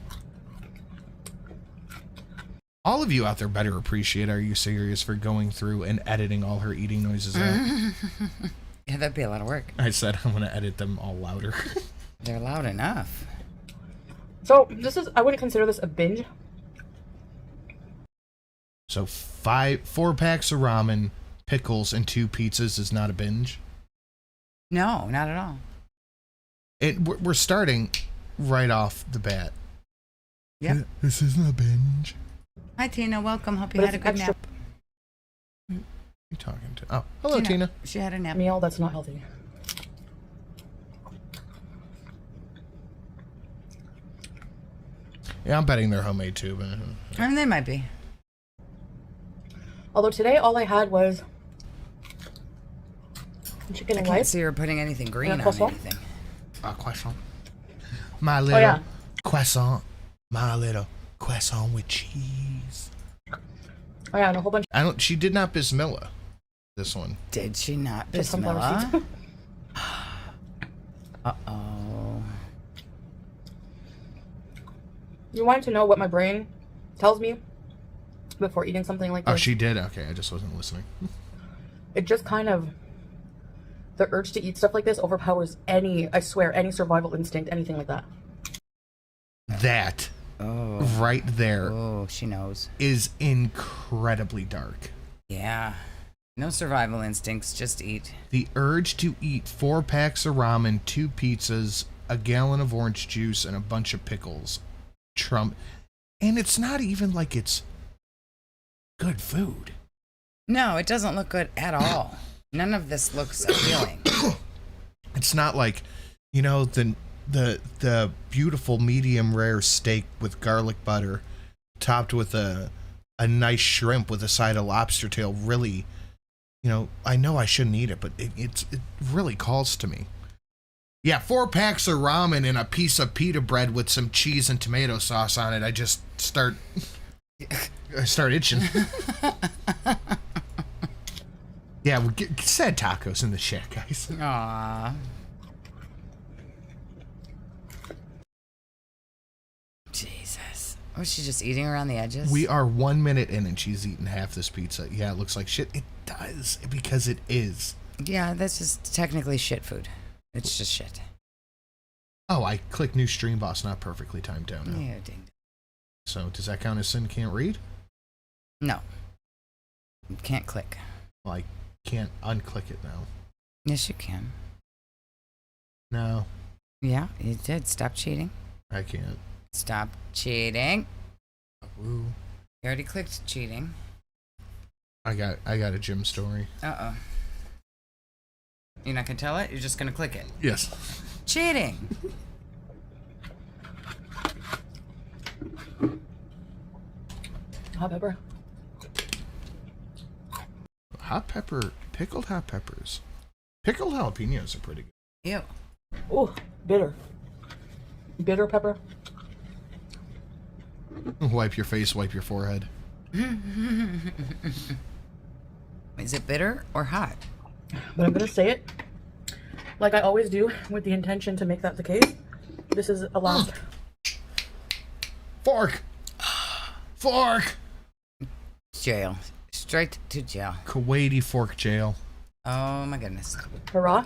All of you out there better appreciate Are You Serious for going through and editing all her eating noises out. Yeah, that'd be a lot of work. I said I'm going to edit them all louder. They're loud enough. So, I wouldn't consider this a binge. So 4 packs of ramen, pickles, and 2 pizzas is not a binge? No, not at all. We're starting right off the bat. Yep. This isn't a binge. Hi, Tina. Welcome. Hope you But had a it's good extra- nap. Who are you talking to? Oh, hello, Tina. She had a nap. Meal that's not healthy. Yeah, I'm betting they're homemade too, but I mean, they might be. Although today all I had was Chicken I and can't rice. see her putting anything green on croissant? anything. Croissant. My little yeah. croissant. My little croissant with cheese. Oh yeah, and a whole bunch She did not bismillah. This one. Did she not? of sunflower Bismillah? seeds. Uh-oh. You wanted to know what my brain tells me before eating something like this? Oh, she did? Okay, I just wasn't listening. It just kind of, the urge to eat stuff like this overpowers any, I swear, any survival instinct, anything like that. That Oh. right there Oh, she knows. is incredibly dark. Yeah. No survival instincts, just eat. The urge to eat 4 packs of ramen, 2 pizzas, a gallon of orange juice, and a bunch of pickles. And it's not even like it's good food. No, it doesn't look good at all. None of this looks appealing. It's not like, the beautiful medium rare steak with garlic butter topped with a nice shrimp with a side of lobster tail. Really, I know I shouldn't eat it, but it really calls to me. Yeah, 4 packs of ramen and a piece of pita bread with some cheese and tomato sauce on it. I just start itching. Yeah, we'll get sad tacos in the chat, guys. Aww. Jesus. Was she just eating around the edges? We are 1 minute in and she's eaten half this pizza. Yeah, it looks like shit. It does, because it is. Yeah, that's just technically shit food. It's just shit. Oh, I clicked new stream boss, not perfectly timed down now. Yeah, ding. So does that count as sin can't read? No. You can't click. Well, I can't unclick it now. Yes, you can. No, Yeah, you did. Stop cheating. I can't. Stop cheating. Awoo. You already clicked cheating. I got a gym story. Uh-oh. You're not gonna tell it? You're just gonna click it. Yes. Cheating! Hot pepper. Pickled hot peppers. Pickled jalapenos are pretty good. Ew. Ooh, bitter. Bitter pepper. Wipe your face, wipe your forehead. Is it bitter or hot? But I'm gonna say it like I always do, with the intention to make that the case. This is a last. Fork! Fork! Jail. Straight to jail. Kuwaiti fork jail. Oh my goodness. Hurrah.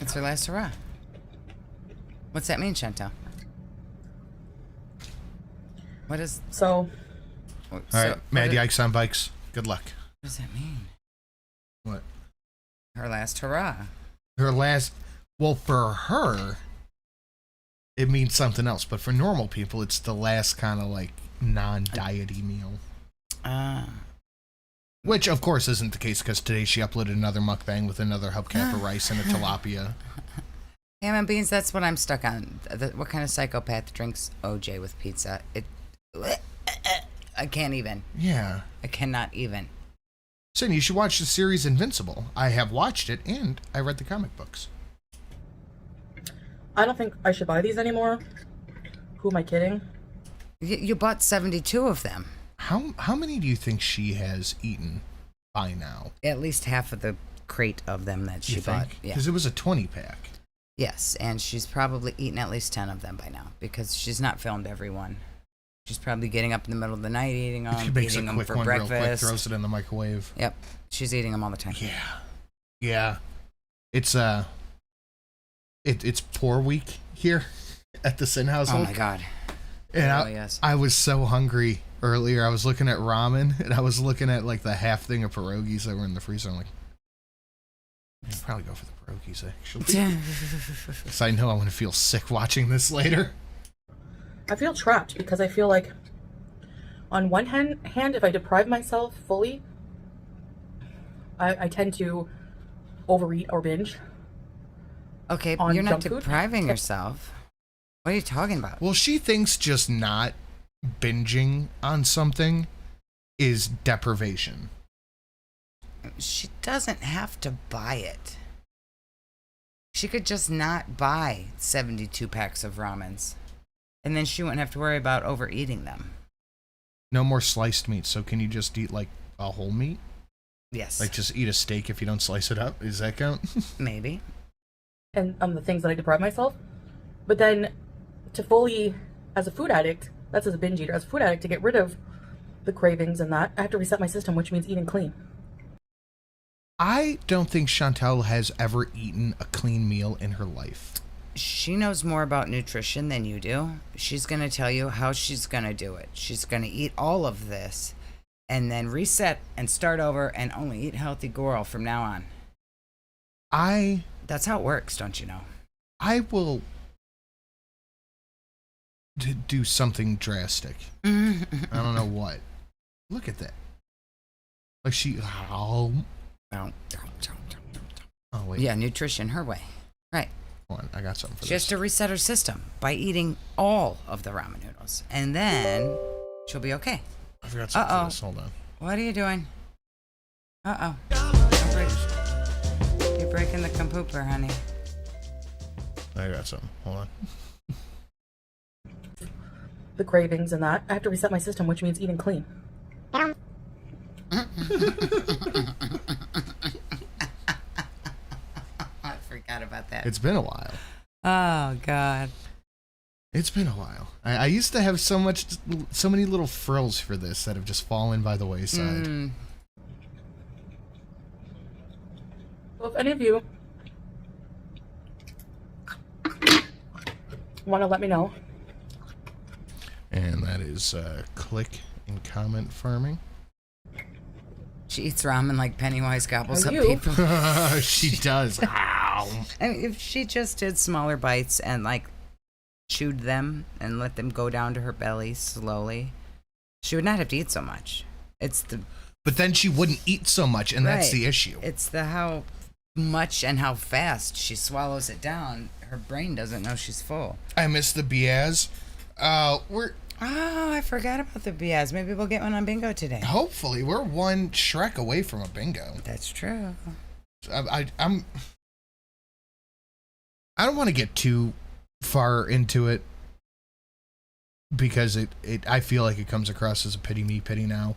It's her last hurrah. What's that mean, Chantal? What is... All right, Mad what Yikes on bikes. Good luck. does that mean? What? Her last hurrah. Her last... Well, for her, it means something else. But for normal people, it's the last kind of like non-diety meal. Which, of course, isn't the case because today she uploaded another mukbang with another hubcap of rice and a tilapia. Ham and beans, that's what I'm stuck on. What kind of psychopath drinks OJ with pizza? I can't even. Yeah. I cannot even. Sin, you should watch the series Invincible. I have watched it and I read the comic books. I don't think I should buy these anymore. Who am I kidding? You bought 72 of them. How many do you think she has eaten by now? At least half of the crate of them that she bought. Yeah. Because it was a 20-pack. Yes, and she's probably eaten at least 10 of them by now because she's not filmed every one. She's probably getting up in the middle of the night eating them, She makes eating a them quick for one real breakfast. quick, throws it in the microwave. Yep, she's eating them all the time. Yeah. It's it's poor week here at the Sin household. Oh my god. And Oh, yes. I was so hungry earlier. I was looking at ramen and I was looking at like the half thing of pierogies that were in the freezer. I'm like, I'd probably go for the pierogies actually. Because I know I'm going to feel sick watching this later. I feel trapped because I feel like, on one hand, if I deprive myself fully, I tend to overeat or binge. Okay, On you're not junk food? depriving yourself. What are you talking about? Well, she thinks just not binging on something is deprivation. She doesn't have to buy it. She could just not buy 72 packs of ramens. And then she wouldn't have to worry about overeating them. No more sliced meat. So can you just eat like a whole meat? Yes. Like just eat a steak if you don't slice it up? Does that count? Maybe. And the things that I deprive myself. But then to fully, as a food addict, that's as a binge eater, as a food addict, to get rid of the cravings and that, I have to reset my system, which means eating clean. I don't think Chantel has ever eaten a clean meal in her life. She knows more about nutrition than you do. She's going to tell you how she's going to do it. She's going to eat all of this and then reset and start over and only eat healthy girl from now on. That's how it works, don't you know? I will do something drastic. I don't know what. Look at that. Like she... Oh, wait. Yeah, nutrition her way. Right. Hold on, I got something for She has this. to reset her system by eating all of the ramen noodles. And then she'll be okay. I forgot something for this. Hold on. What are you doing? Uh-oh. You're breaking the compooper, honey. I got something. Hold on. The cravings and that, I have to reset my system, which means eating clean. I forgot about that. It's been a while. Oh, God. It's been a while. I used to have so many little frills for this that have just fallen by the wayside. Well, if any of you want to let me know. And that is click and comment farming. She eats ramen like Pennywise gobbles up And you. people. She does. Ow. I mean, if she just did smaller bites and, like, chewed them and let them go down to her belly slowly, she would not have to eat so much. But then she wouldn't eat so much, and that's Right. the issue. It's the how much and how fast she swallows it down. Her brain doesn't know she's full. I miss the Biaz. I forgot about the Biaz. Maybe we'll get one on bingo today. Hopefully, we're one Shrek away from a bingo. That's true. I don't want to get too far into it because I feel like it comes across as a pity me, pity now.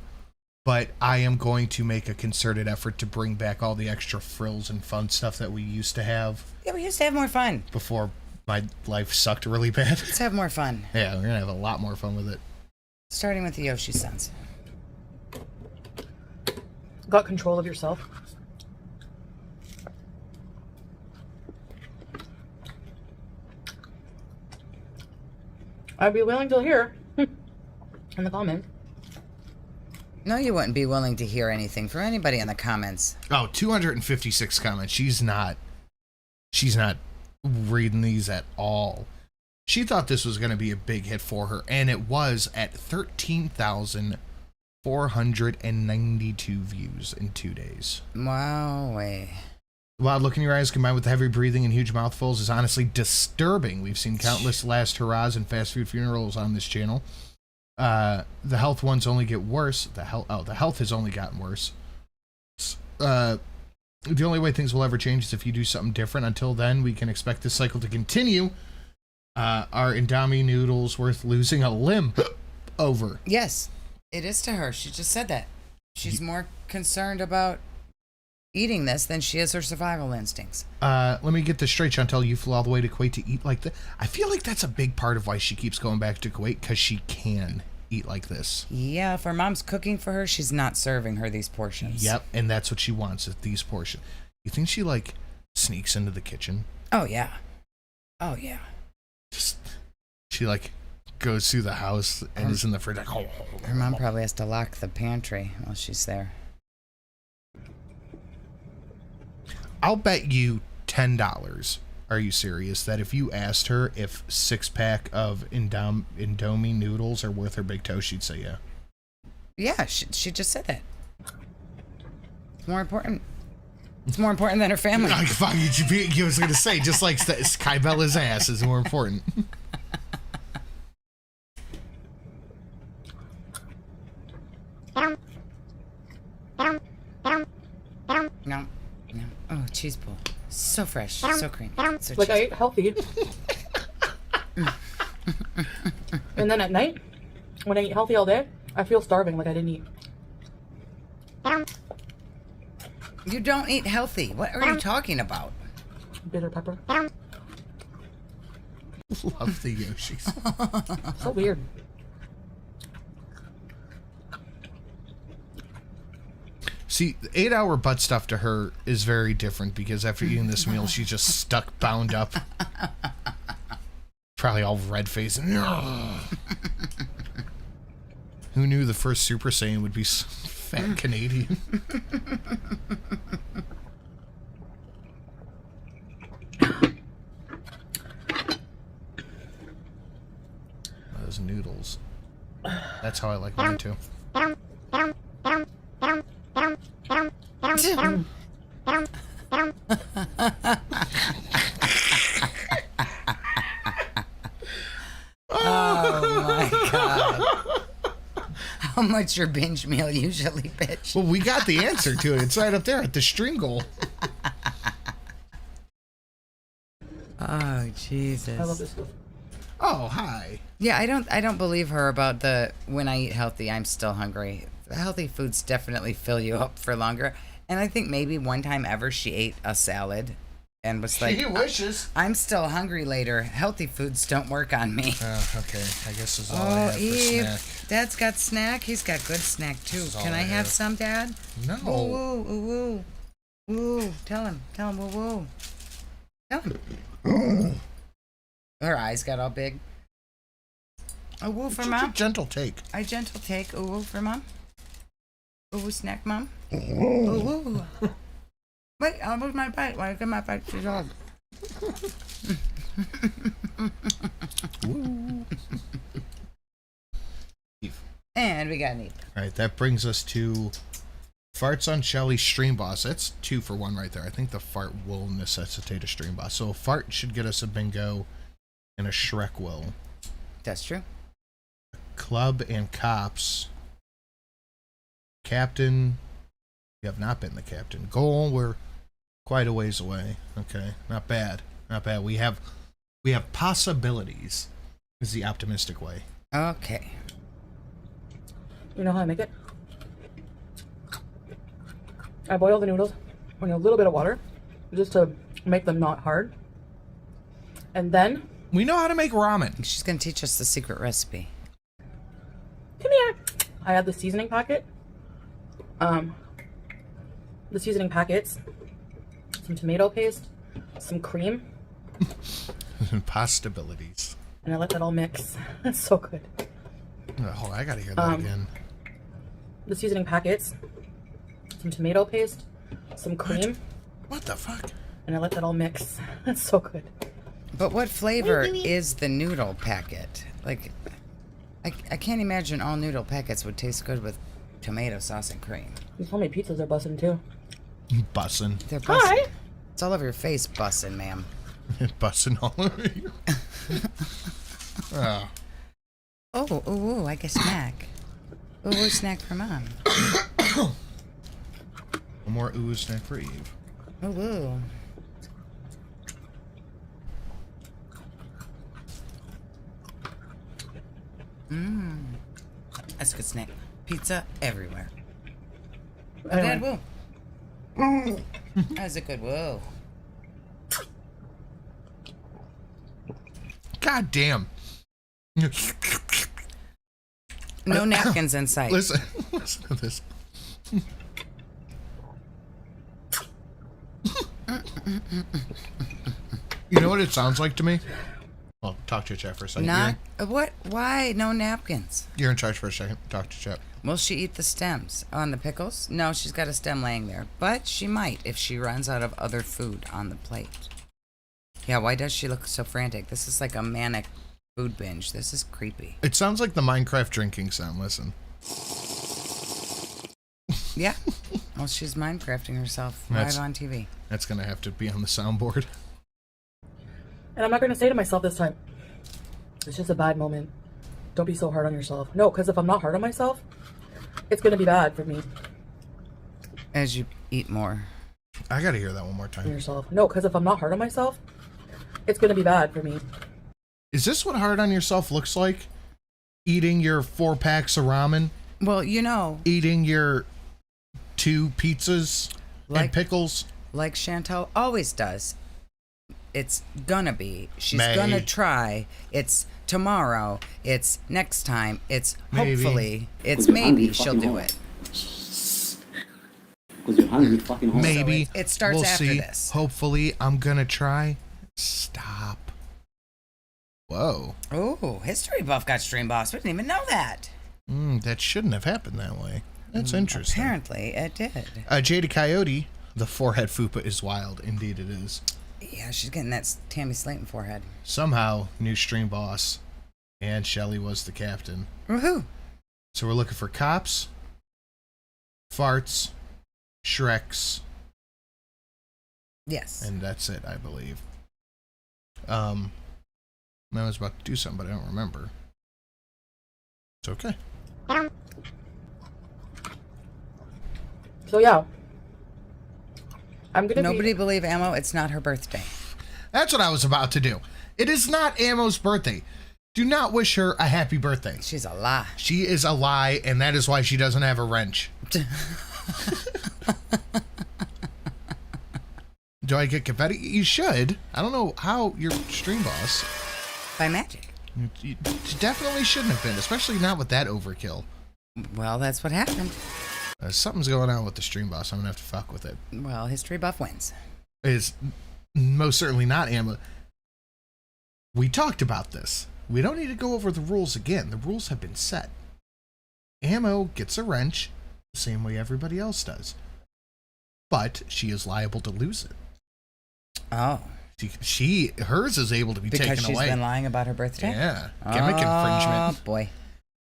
But I am going to make a concerted effort to bring back all the extra frills and fun stuff that we used to have. Yeah, we used to have more fun. Before my life sucked really bad. Let's have more fun. Yeah, we're going to have a lot more fun with it. Starting with the Yoshi Sons. Got control of yourself. I'd be willing to hear in the comment. No, you wouldn't be willing to hear anything from anybody in the comments. Oh, 256 comments. She's not reading these at all. She thought this was going to be a big hit for her, and it was at 13,492 views in 2 days. Wow, way. The wild look in your eyes combined with the heavy breathing and huge mouthfuls is honestly disturbing. We've seen countless last hurrahs and fast food funerals on this channel. The health ones only get worse. The health has only gotten worse. The only way things will ever change is if you do something different. Until then, we can expect this cycle to continue. Are Indomie noodles worth losing a limb over? Yes, it is to her. She just said that. She's more concerned about eating this than she is her survival instincts. Let me get this straight, Chantel. You flew all the way to Kuwait to eat like that. I feel like that's a big part of why she keeps going back to Kuwait, because she can eat like this. Yeah, if her mom's cooking for her, she's not serving her these portions. Yep, and that's what she wants, is these portions. You think she, like, sneaks into the kitchen? Oh, yeah. Oh, yeah. She, like, goes through the house and is in the fridge. Like, Her mom probably has to lock the pantry while she's there. I'll bet you $10. Are you serious? That if you asked her if 6-pack of Indomie noodles are worth her big toe, she'd say yeah. Yeah, she just said that. It's more important. It's more important than her family. I was going to say, just like Sky Bella's ass is more important. No. No. Oh, cheese bowl. So fresh. So creamy. So Like, I cheesy. ate healthy. And then at night, when I eat healthy all day, I feel starving, like I didn't eat. You don't eat healthy. What are you talking about? Bitter pepper. Love the Yoshis. So weird. See, the 8-hour butt stuff to her is very different because after eating this meal, she's just stuck, bound up. Probably all red-faced. Who knew the first Super Saiyan would be fat Canadian? Those noodles. That's how I like mine too. Oh my god. How much your binge meal usually, bitch? Well, we got the answer to it. It's right up there at the string goal. Oh, Jesus. I love this stuff. Oh, hi. Yeah, I don't believe her about the when I eat healthy, I'm still hungry. Healthy foods definitely fill you up for longer. And I think maybe one time ever she ate a salad and was like, She wishes. I'm still hungry later. Healthy foods don't work on me. Okay. I guess this is all I have for Eve. snack. Dad's got snack. He's got good snack too. is all Can I I have have. some, Dad? No. Ooh, ooh, ooh, ooh. Tell him, woo woo. Tell him. Her eyes got all big. A woo for Such a mom. gentle take. A gentle take. Ooh woo for mom. Ooh woo snack, mom. Ooh woo. Wait, I'll move my bite. Why get my bite to dog? And we got an Eve. All right, that brings us to farts on Shelly stream boss. That's 2 for 1 right there. I think the fart will necessitate a stream boss. So a fart should get us a bingo, and a Shrek will. That's true. Club and cops. Captain. You have not been the captain. Goal, we're quite a ways away. Okay, not bad. Not bad. We have possibilities. Is the optimistic way. Okay. You know how I make it? I boil the noodles in a little bit of water just to make them not hard. And then... We know how to make ramen. She's going to teach us the secret recipe. Come here! I add the seasoning packet. The seasoning packets. Some tomato paste. Some cream. Possibilities. And I let that all mix. It's so good. Oh, I gotta hear that again. The seasoning packets. Some tomato paste. Some cream. What the fuck? And I let that all mix. It's so good. But what flavor is the noodle packet? Like, I can't imagine all noodle packets would taste good with tomato sauce and cream. These homemade pizzas are bussin' too. Bussin'. They're bussin'. It's all over your face, bussin', ma'am. Bussin' all over you. Oh. Oh, ooh, I guess snack. Ooh, snack for mom. One more ooh snack for Eve. Ooh. Mmm. That's a good snack. Pizza everywhere. Oh, Dad, woo. That's a good woo. God damn. No napkins in sight. Listen to this. You know what it sounds like to me? Well, talk to your chat for a second. Not what? Why no napkins? You're in charge for a second. Talk to chat. Will she eat the stems on the pickles? No, she's got a stem laying there, but she might if she runs out of other food on the plate. Yeah, why does she look so frantic? This is like a manic food binge. This is creepy. It sounds like the Minecraft drinking sound. Listen. Yeah. Well, she's Minecrafting herself That's- live on TV. That's gonna have to be on the soundboard. And I'm not going to say to myself this time, it's just a bad moment. Don't be so hard on yourself. No, because if I'm not hard on myself, it's going to be bad for me. As you eat more. I gotta hear that one more time. Yourself. No, because if I'm not hard on myself, it's gonna be bad for me. Is this what hard on yourself looks like? Eating your 4 packs of ramen? Well, you know, Eating your 2 pizzas and pickles? like Chantal always does. It's gonna be. She's May. gonna try. It's tomorrow. It's next time. It's Maybe. hopefully. It's maybe she'll do it. Because you're hungry, fucking home. Maybe. So it starts we'll after see. this. Hopefully, I'm gonna try. Stop. Whoa. Oh, History Buff got Stream Boss. We didn't even know that. That shouldn't have happened that way. That's interesting. Apparently, it did. Jada Coyote, the forehead fupa is wild. Indeed, it is. Yeah, she's getting that Tammy Slayton forehead. Somehow, new stream boss, and Shelly was the captain. Woohoo! So we're looking for cops, farts, Shreks, Yes. and that's it, I believe. I was about to do something, but I don't remember. It's okay. So yeah, I'm gonna. Nobody believe Ammo. It's not her birthday. That's what I was about to do. It is not Ammo's birthday. Do not wish her a happy birthday. She's a lie. She is a lie, and that is why she doesn't have a wrench. Do I get confetti? You should. I don't know how you're stream boss. By magic. You definitely shouldn't have been, especially not with that overkill. Well, that's what happened. Something's going on with the stream boss. I'm gonna have to fuck with it. Well, History Buff wins. It's most certainly not Ammo. We talked about this. We don't need to go over the rules again. The rules have been set. Ammo gets a wrench the same way everybody else does. But she is liable to lose it. Oh. Hers is able to be Because taken she's away. been lying about her birthday? Yeah. Gimmick infringement. Oh, boy.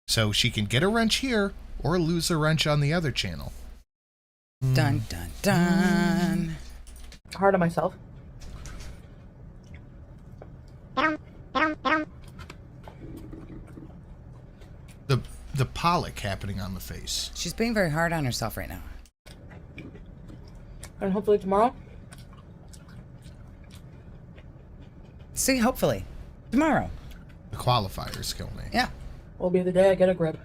So she can get a wrench here or lose a wrench on the other channel. Dun, dun, dun. hard on myself. The Pollock happening on the face. She's being very hard on herself right now. And hopefully tomorrow. See, hopefully. Tomorrow. The qualifiers kill me. Yeah. Will be the day I get a grip.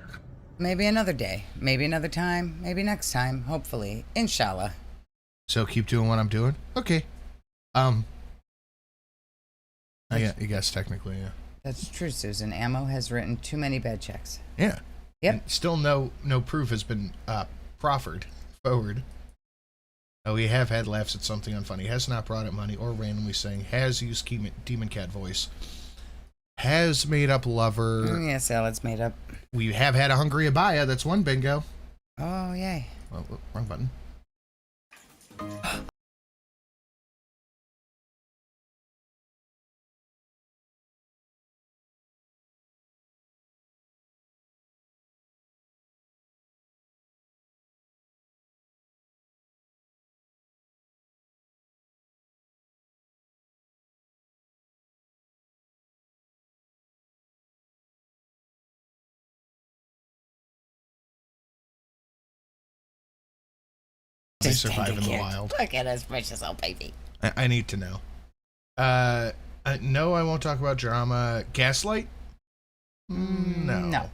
Maybe another day. Maybe another time. Maybe next time. Hopefully. Inshallah. So keep doing what I'm doing? Okay. I guess technically, yeah. That's true, Susan. Ammo has written too many bed checks. Yeah. Yep. And still no proof has been proffered forward. We have had laughs at something unfunny. Has not brought up money or randomly saying. Has used demon cat voice. Has made up lover. Yes, salad's made up. We have had a hungry abaya. That's one bingo. Oh, yay. Oh, wrong button. They survive in the wild. Look at us, precious old baby. I need to know. No, I won't talk about drama. Gaslight? No. No.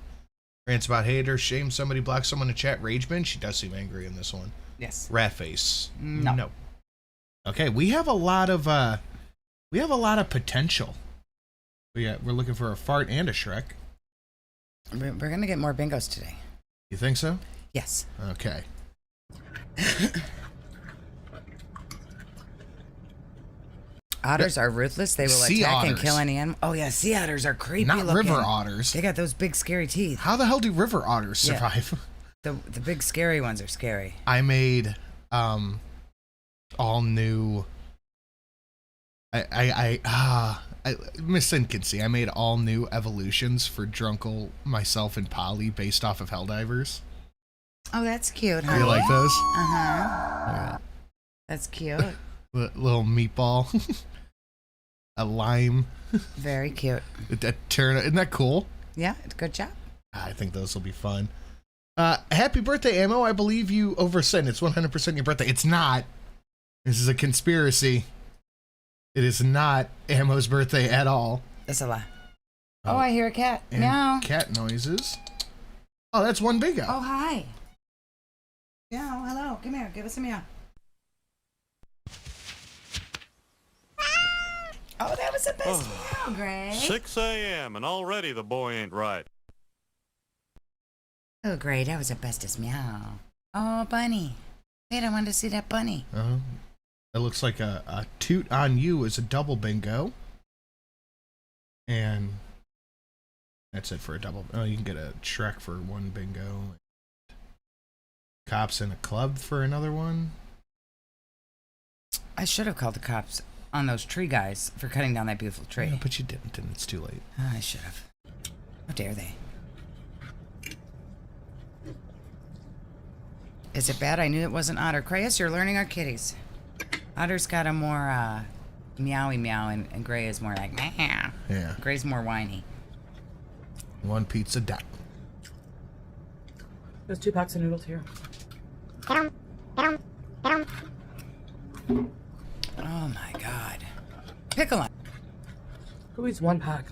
Rants about haters, shame somebody, block someone in chat, rage binge. She does seem angry in this one. Yes. Rat face. No. Okay, we have a lot of potential. We're looking for a fart and a Shrek. We're going to get more bingos today. You think so? Yes. Okay. Otters are ruthless. They will Sea attack and otters. kill any animal. Oh, yeah. Sea otters are creepy Not looking. river otters. They got those big, scary teeth. How the hell do river otters Yeah. survive? The big, scary ones are scary. I made all new. Miss Inconcy. I made all new evolutions for Drunkle, myself, and Polly based off of Helldivers. Oh, that's cute, Do huh? you like those? Uh-huh. That's cute. Little meatball, a lime, Very cute. a turnip. Isn't that cool? Yeah, good job. I think those will be fun. Happy birthday, Ammo. I believe you oversent. It's 100% your birthday. It's not. This is a conspiracy. It is not Ammo's birthday at all. That's a lie. Oh, I hear a cat. And Meow. cat noises. Oh, that's one bingo. Oh, hi. Meow, hello. Come here. Give us a meow. Oh, that was the best meow, Gray. 6 a.m. and already the boy ain't right. Oh, Gray, that was the bestest meow. Oh, bunny. Wait, I wanted to see that bunny. It looks like a toot on you is a double bingo. And that's it for a double. Oh, you can get a Shrek for one bingo. Cops in a club for another one. I should have called the cops on those tree guys for cutting down that beautiful tree. Yeah, but you didn't, and it's too late. Oh, I should have. How dare they? Is it bad? I knew it wasn't Otter. Crayus, you're learning our kitties. Otter's got a more meowy meow, and Gray is more like meow. Yeah. Gray's more whiny. One pizza down. There's 2 packs of noodles here. Oh my god. Pickle on. Who eats 1 pack?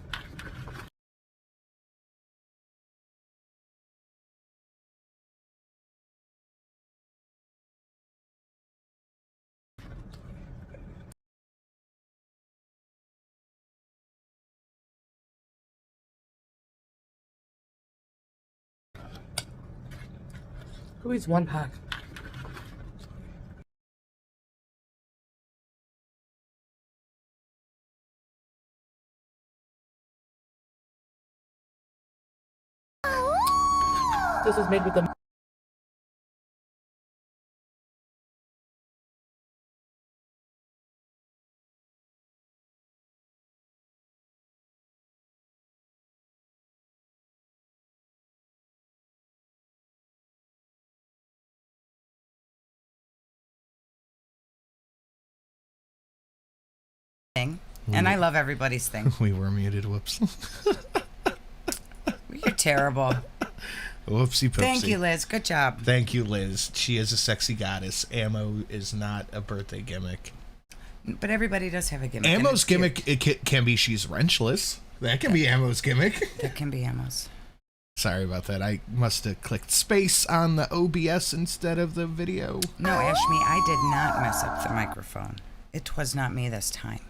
Who eats 1 pack? This is made with the Thing. And I love everybody's thing. We were muted. Whoops. You're terrible. Whoopsie poopsie. Thank you, Liz. Good job. Thank you, Liz. She is a sexy goddess. Ammo is not a birthday gimmick. But everybody does have a gimmick. and Ammo's it's cute. gimmick it can be she's wrenchless. That can be Ammo's gimmick. That can be Ammo's. Sorry about that. I must have clicked space on the OBS instead of the video. No, Ashmi, I did not mess up the microphone. It was not me this time.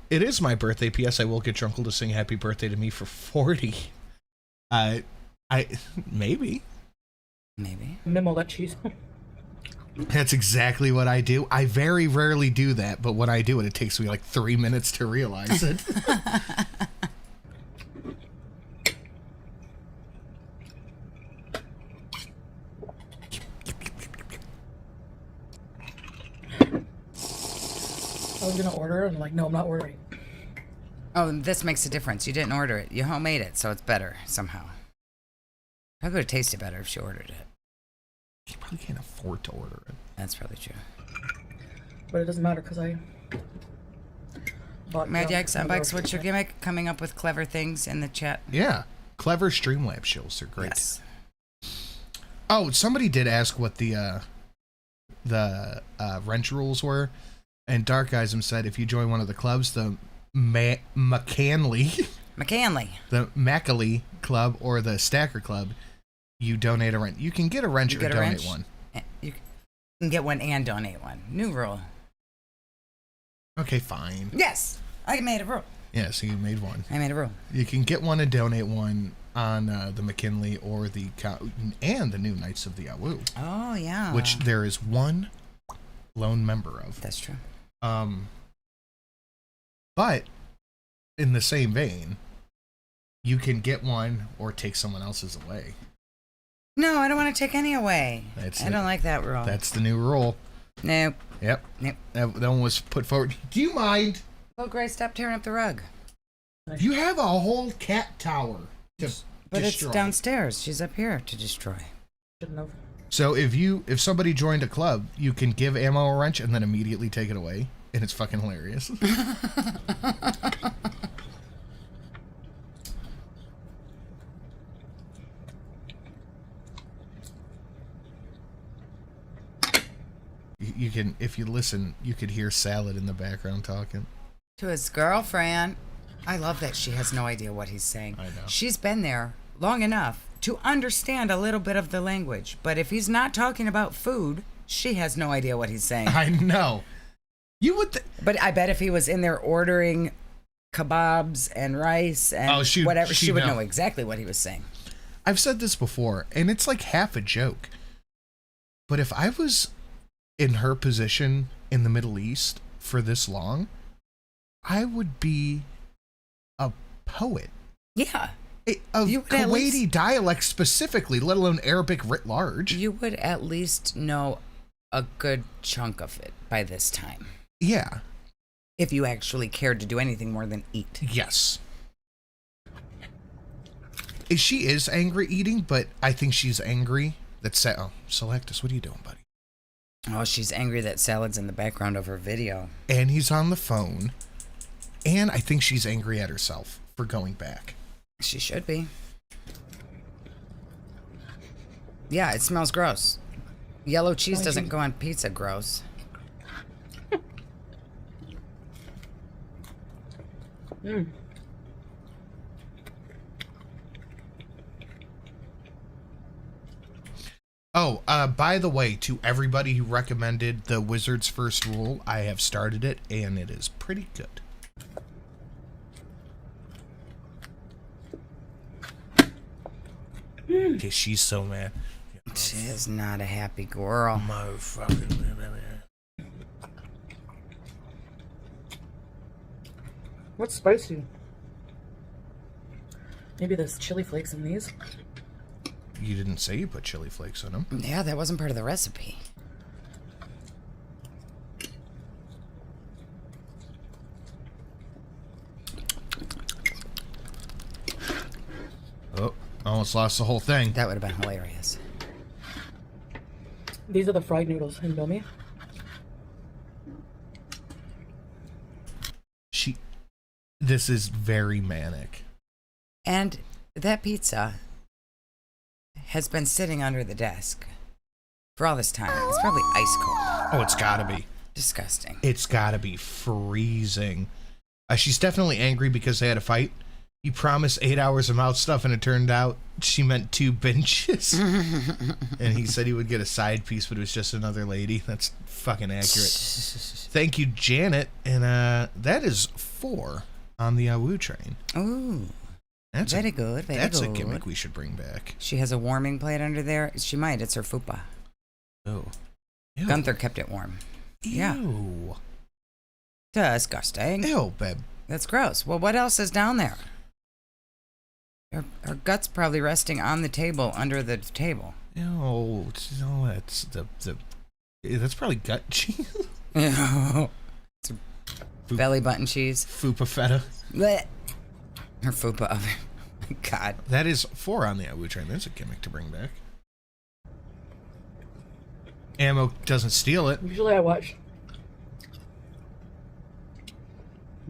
It is my birthday. P.S. I will get Drunkle to sing happy birthday to me for 40. Maybe. memo that cheese. That's exactly what I do. I very rarely do that, but when I do it, it takes me like 3 minutes to realize it. I was gonna order and like, no, I'm not ordering. Oh, this makes a difference. You didn't order it. You homemade it, so it's better somehow. Probably would have tasted better if she ordered it. You probably can't afford to order it. That's probably true. But it doesn't matter because I bought Mad Yak another Sunbikes, what's your gimmick? Coming up with clever things in the chat. Yeah. Clever Streamlabs shows. They're great. Yes. Oh, somebody did ask what the wrench rules were. And Darkism said if you join one of the clubs, the McCanley, the Macaulay Club or the Stacker Club, you donate a wrench. You can get a wrench You or get a donate wrench? one. You can get one and donate one. New rule. Okay, fine. Yes, I made a rule. Yeah, so you made one. I made a rule. You can get one and donate one on the McKinley or and the new Knights of the Awoo, Oh, yeah. which there is one lone member of. That's true. But in the same vein, you can get one or take someone else's away. No, I don't want to take any away. I don't like that rule. That's the new rule. Nope. Yep. Nope. That one was put forward. Do you mind? Oh, Grace, stop tearing up the rug. You have a whole cat tower to But destroy. it's downstairs. She's up here to destroy. Shouldn't have. So if somebody joined a club, you can give Ammo a wrench and then immediately take it away, and it's fucking hilarious. you can, if you listen, you could hear Salad in the background talking. To his girlfriend. I love that she has no idea what he's saying. I know. She's been there long enough to understand a little bit of the language. But if he's not talking about food, she has no idea what he's saying. I know. You would. But I bet if he was in there ordering kebabs and rice and whatever, she would know exactly what he was saying. I've said this before, and it's like half a joke. But if I was in her position in the Middle East for this long, I would be a poet. Yeah. Of You would at Kuwaiti least- dialect specifically, let alone Arabic writ large. You would at least know a good chunk of it by this time. Yeah. If you actually cared to do anything more than eat. Yes. She is angry eating, but I think she's angry that Selectus, what are you doing, buddy? Oh, she's angry that Salad's in the background of her video. And he's on the phone. And I think she's angry at herself for going back. She should be. Yeah, it smells gross. Yellow cheese doesn't go on pizza, gross. Oh, by the way, to everybody who recommended the Wizard's First Rule, I have started it, and it is pretty good. Okay, she's so mad. She is not a happy girl. Motherfucking. What's spicy? Maybe there's chili flakes in these. You didn't say you put chili flakes on them. Yeah, that wasn't part of the recipe. Oh, almost lost the whole thing. That would have been hilarious. These are the fried noodles in Womy. This is very manic. And that pizza has been sitting under the desk for all this time. It's probably ice cold. Oh, it's gotta be. Disgusting. It's gotta be freezing. She's definitely angry because they had a fight. You promised 8 hours of mouth stuff, and it turned out she meant 2 benches. And he said he would get a side piece, but it was just another lady. That's fucking accurate. Thank you, Janet. And that is 4 on the Awoo train. Ooh. That's Very good. That's a gimmick we should bring back. She has a warming plate under there. She might. It's her fupa. Oh. Ew. Gunther kept it warm. Yeah. Ew. Disgusting. Ew, babe. That's gross. Well, what else is down there? Her gut's probably resting on the table, under the table. Ew. That's that's probably gut cheese. It's belly button cheese. Fupa feta. Blech. Her fupa oven. My God. That is 4 on the Awoo train. There's a gimmick to bring back. Ammo doesn't steal it. Usually I watch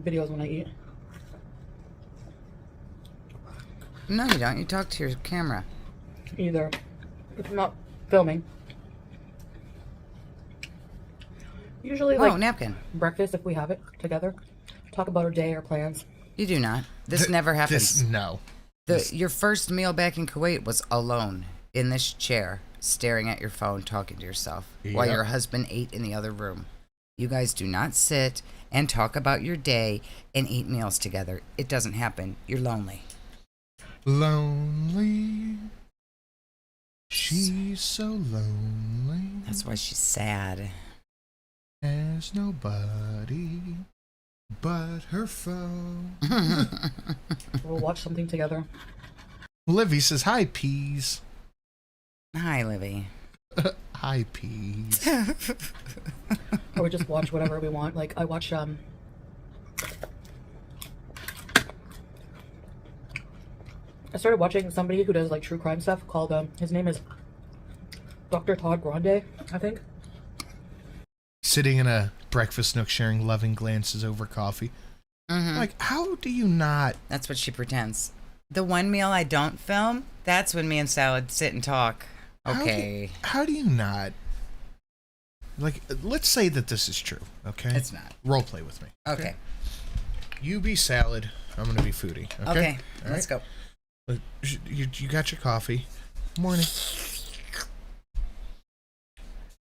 videos when I eat. No, you don't. You talk to your camera. Either if I'm not filming. Usually like napkin. breakfast if we have it together. Talk about our day or plans. You do not. This never happens. No. Your first meal back in Kuwait was alone in this chair, staring at your phone, talking to yourself, while Yep. your husband ate in the other room. You guys do not sit and talk about your day and eat meals together. It doesn't happen. You're lonely. Lonely. She's so lonely. That's why she's sad. Has nobody but her phone. We'll watch something together. Livy says, hi, peas. Hi, Livy. Hi, peas. Or we just watch whatever we want. Like I watch I started watching somebody who does like true crime stuff called his name is Dr. Todd Grande, I think. Sitting in a breakfast nook sharing loving glances over coffee. Like, how do you not? That's what she pretends. The one meal I don't film, that's when me and Salad sit and talk. Okay. How do you not Like, let's say that this is true, okay? It's not. Role play with me. Okay. You be salad. I'm gonna be foodie. Okay. Okay. All Let's right? go. You got your coffee. Morning.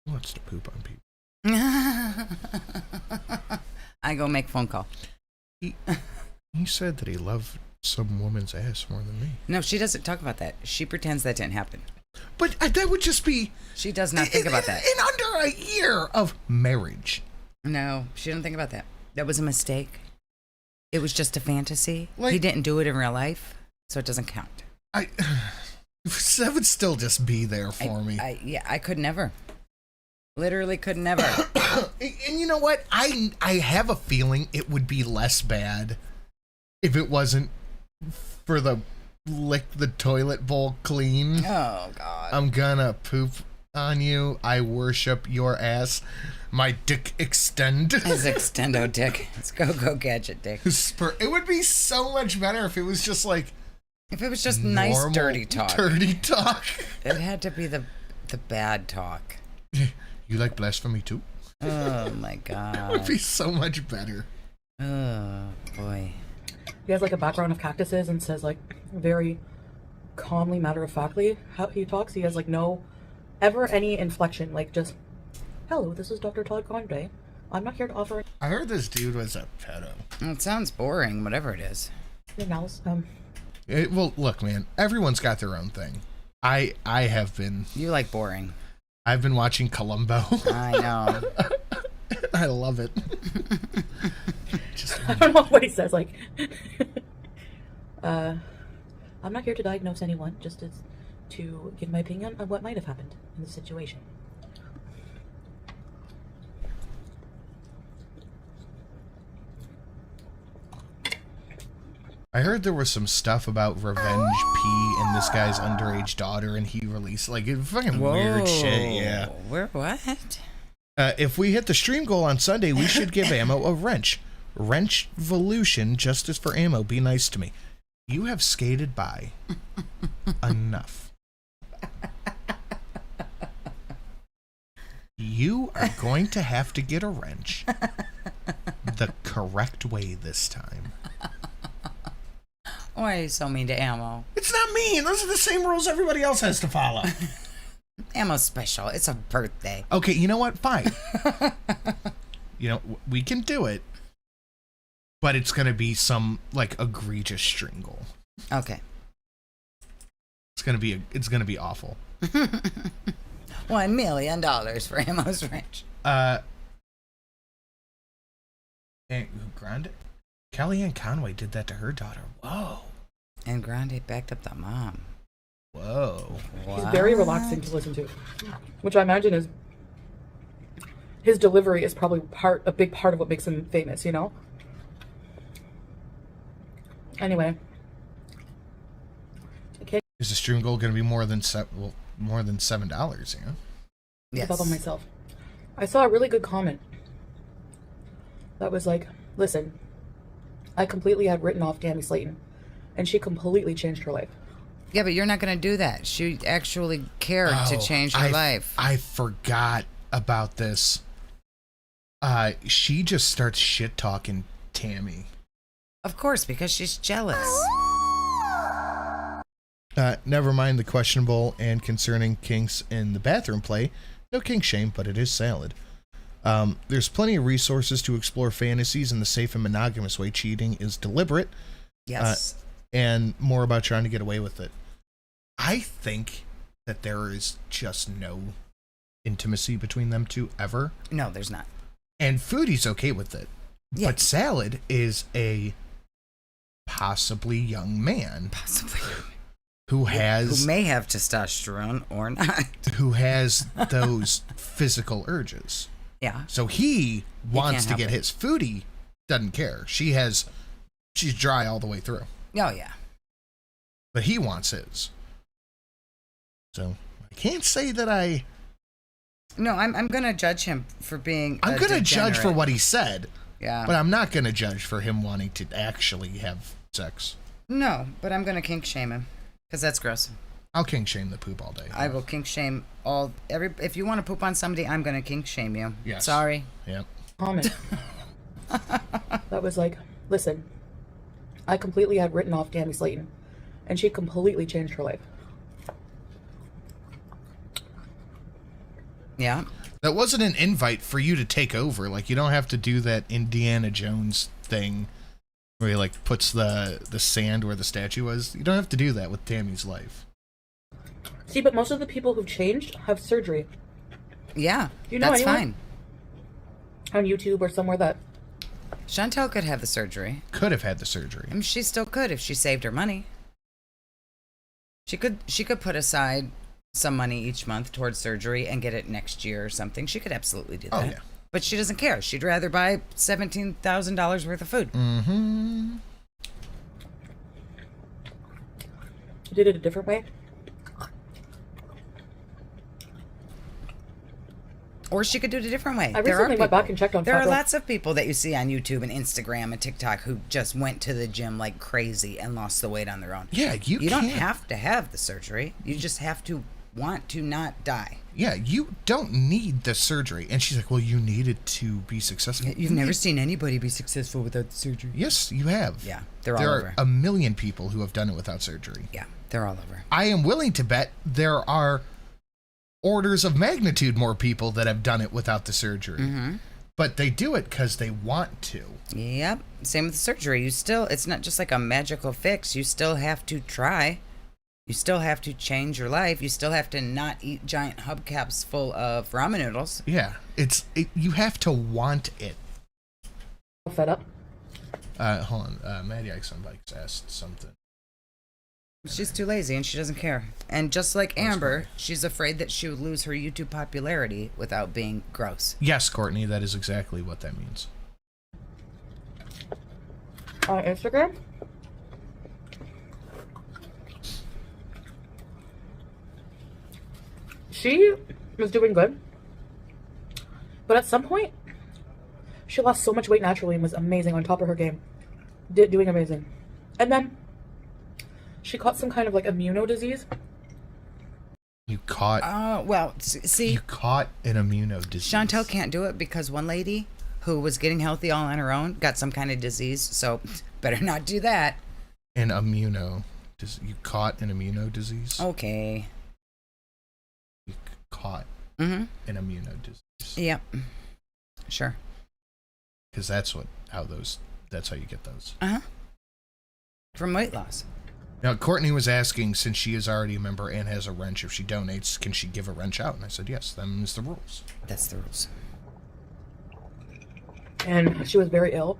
Who wants to poop on people? I go make phone call. He said that he loved some woman's ass more than me. No, she doesn't talk about that. She pretends that didn't happen. But that would just be. She does not think about that. In under a year of marriage. No, she didn't think about that. That was a mistake. It was just a fantasy. Like- He didn't do it in real life, so it doesn't count. That would still just be there for me. I could never. Literally could never. And you know what? I have a feeling it would be less bad if it wasn't for the lick the toilet bowl clean. Oh, God. I'm gonna poop on you. I worship your ass. My dick extend. It's extendo dick. It's go gadget dick. It would be so much better if it was just like If it was just nice normal dirty talk. Dirty talk. It had to be the bad talk. You like blasphemy too? Oh my It would God. be so much better. Oh boy. He has like a background of cactuses and says like very calmly, matter of factly how he talks. He has like no ever any inflection, like just hello, this is Dr. Todd Conway. I'm not here to offer I heard this dude was a pedo. It sounds boring, whatever it is. your mouse. Well, look, man. Everyone's got their own thing. I have been. You like boring. I've been watching Columbo. I know. I love it. I don't know what he says. Like, I'm not here to diagnose anyone, just to give my opinion on what might have happened in the situation. I heard there was some stuff about revenge pee and this guy's underage daughter, and he released like fucking weird shit. Yeah. Where what? If we hit the stream goal on Sunday, we should give Ammo a wrench. Wrench Volution, justice for Ammo. Be nice to me. You have skated by enough. You are going to have to get a wrench the correct way this time. Why are you so mean to Ammo? It's not mean. Those are the same rules everybody else has to follow. Ammo's special. It's a birthday. Okay, you know what? Fine. You know, we can do it. But it's going to be some, like, egregious strangle. Okay. It's going to be awful. $1 million for Ammo's wrench. And Grande? Kellyanne Conway did that to her daughter. Whoa. And Grande backed up the mom. Whoa. He's very relaxing to listen to, which I imagine is his delivery is probably a big part of what makes him famous. You know. Anyway. Okay. Is the stream goal going to be more than $7? Yeah. Yes. Above on myself. I saw a really good comment that was like, listen, I completely had written off Tammy Slayton, and she completely changed her life. Yeah, but you're not going to do that. She actually cared to change her life. I forgot about this. She just starts shit talking Tammy. Of course, because she's jealous. Never mind the questionable and concerning kinks in the bathroom play. No kink shame, but it is salad. There's plenty of resources to explore fantasies in the safe and monogamous way. Cheating is deliberate. Yes. And more about trying to get away with it. I think that there is just no intimacy between them two ever. No, there's not. And Foodie's okay with it. Yeah. But Salad is a possibly young man. Possibly. Who may have testosterone or not. Who has those physical urges. Yeah. So he wants to get his. Foodie doesn't care. She's dry all the way through. Oh, yeah. But he wants his. So I can't say that I... No, I'm going to judge him for being I'm going to judge for degenerate. what he said. Yeah. But I'm not going to judge for him wanting to actually have sex. No, but I'm going to kink shame him. Because that's gross. I'll king shame the poop all day. I will kink shame if you want to poop on somebody, I'm going to kink shame you. Yes. Sorry. Yep. Comment. That was like, listen, I completely had written off Tammy Slayton, and she completely changed her life. Yeah. That wasn't an invite for you to take over. Like, you don't have to do that Indiana Jones thing where he, like, puts the sand where the statue was. You don't have to do that with Tammy's life. See, but most of the people who've changed have surgery. Yeah, You know that's anyone? fine. On YouTube or somewhere that... Chantel could have the surgery. Could have had the surgery. I mean, she still could if she saved her money. She could put aside some money each month towards surgery and get it next year or something. She could absolutely do that. Oh, yeah. But she doesn't care. She'd rather buy $17,000 worth of food. Mm-hmm. Did it a different way. Or she could do it a different way. I recently went back and checked on There are Pepper. lots of people that you see on YouTube and Instagram and TikTok who just went to the gym like crazy and lost the weight on their own. Yeah, you don't can't. have to have the surgery. You just have to want to not die. Yeah, you don't need the surgery. And she's like, well, you needed to be successful. You've never seen anybody be successful without the surgery. Yes, you have. Yeah, they're all there over. are a million people who have done it without surgery. Yeah, they're all over. I am willing to bet there are orders of magnitude more people that have done it without the surgery. Mm-hmm. But they do it because they want to. Yep. Same with the surgery. It's not just like a magical fix. You still have to try. You still have to change your life. You still have to not eat giant hubcaps full of ramen noodles. Yeah, you have to want it. Fed up. Hold on. Maddie Ike's on Bikes asked something. She's too lazy and she doesn't care. And just like Amber, she's afraid that she would lose her YouTube popularity without being gross. Yes, Courtney, that is exactly what that means. On Instagram? She was doing good. But at some point, she lost so much weight naturally and was amazing, on top of her game. Doing amazing. And then she caught some kind of like immuno disease. You caught... well, see... You caught an immuno disease. Chantel can't do it because one lady who was getting healthy all on her own got some kind of disease, so better not do that. An immuno... You caught an immuno disease? Okay. You caught Mm-hmm. an immuno disease. Yep. Sure. Because that's how you get those. Uh-huh. From weight loss. Now, Courtney was asking, since she is already a member and has a wrench, if she donates, can she give a wrench out? And I said, yes, them's the rules. That's the rules. And she was very ill.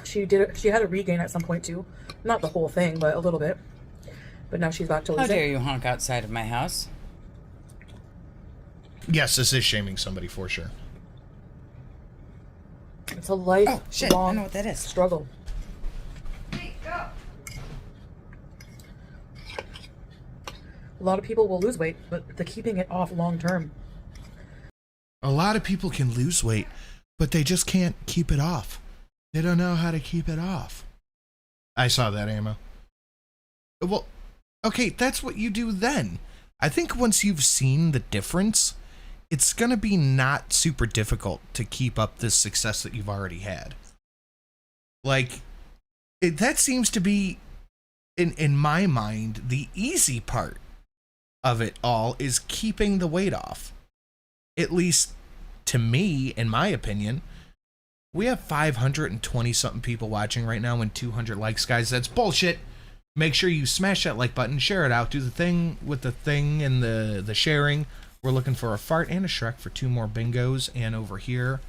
She had a regain at some point too. Not the whole thing, but a little bit. But now she's back to How losing. dare you honk outside of my house? Yes, this is shaming somebody for sure. It's a lifelong Oh, shit, I know what that is. struggle. Hey, go! A lot of people will lose weight, but the keeping it off long term. A lot of people can lose weight, but they just can't keep it off. They don't know how to keep it off. I saw that, Ammo. Well, okay, that's what you do then. I think once you've seen the difference, it's going to be not super difficult to keep up this success that you've already had. Like, that seems to be, in my mind, the easy part of it all is keeping the weight off. At least to me, in my opinion. We have 520 something people watching right now and 200 likes, guys. That's bullshit. Make sure you smash that like button, share it out, do the thing with the thing and the sharing. We're looking for a fart and a Shrek for 2 more bingos. And over here,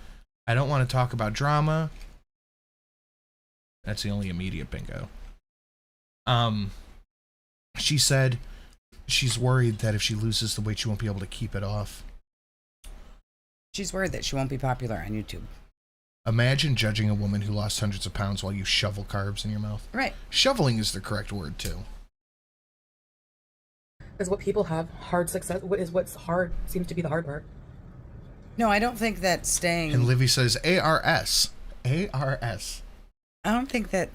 I don't want to talk about drama. That's the only immediate bingo. She said she's worried that if she loses the weight, she won't be able to keep it off. She's worried that she won't be popular on YouTube. Imagine judging a woman who lost hundreds of pounds while you shovel carbs in your mouth. Right. Shoveling is the correct word, too. Is what people have hard success. What's hard seems to be the hard part. No, I don't think that staying... And Livy says ARS. ARS. I don't think that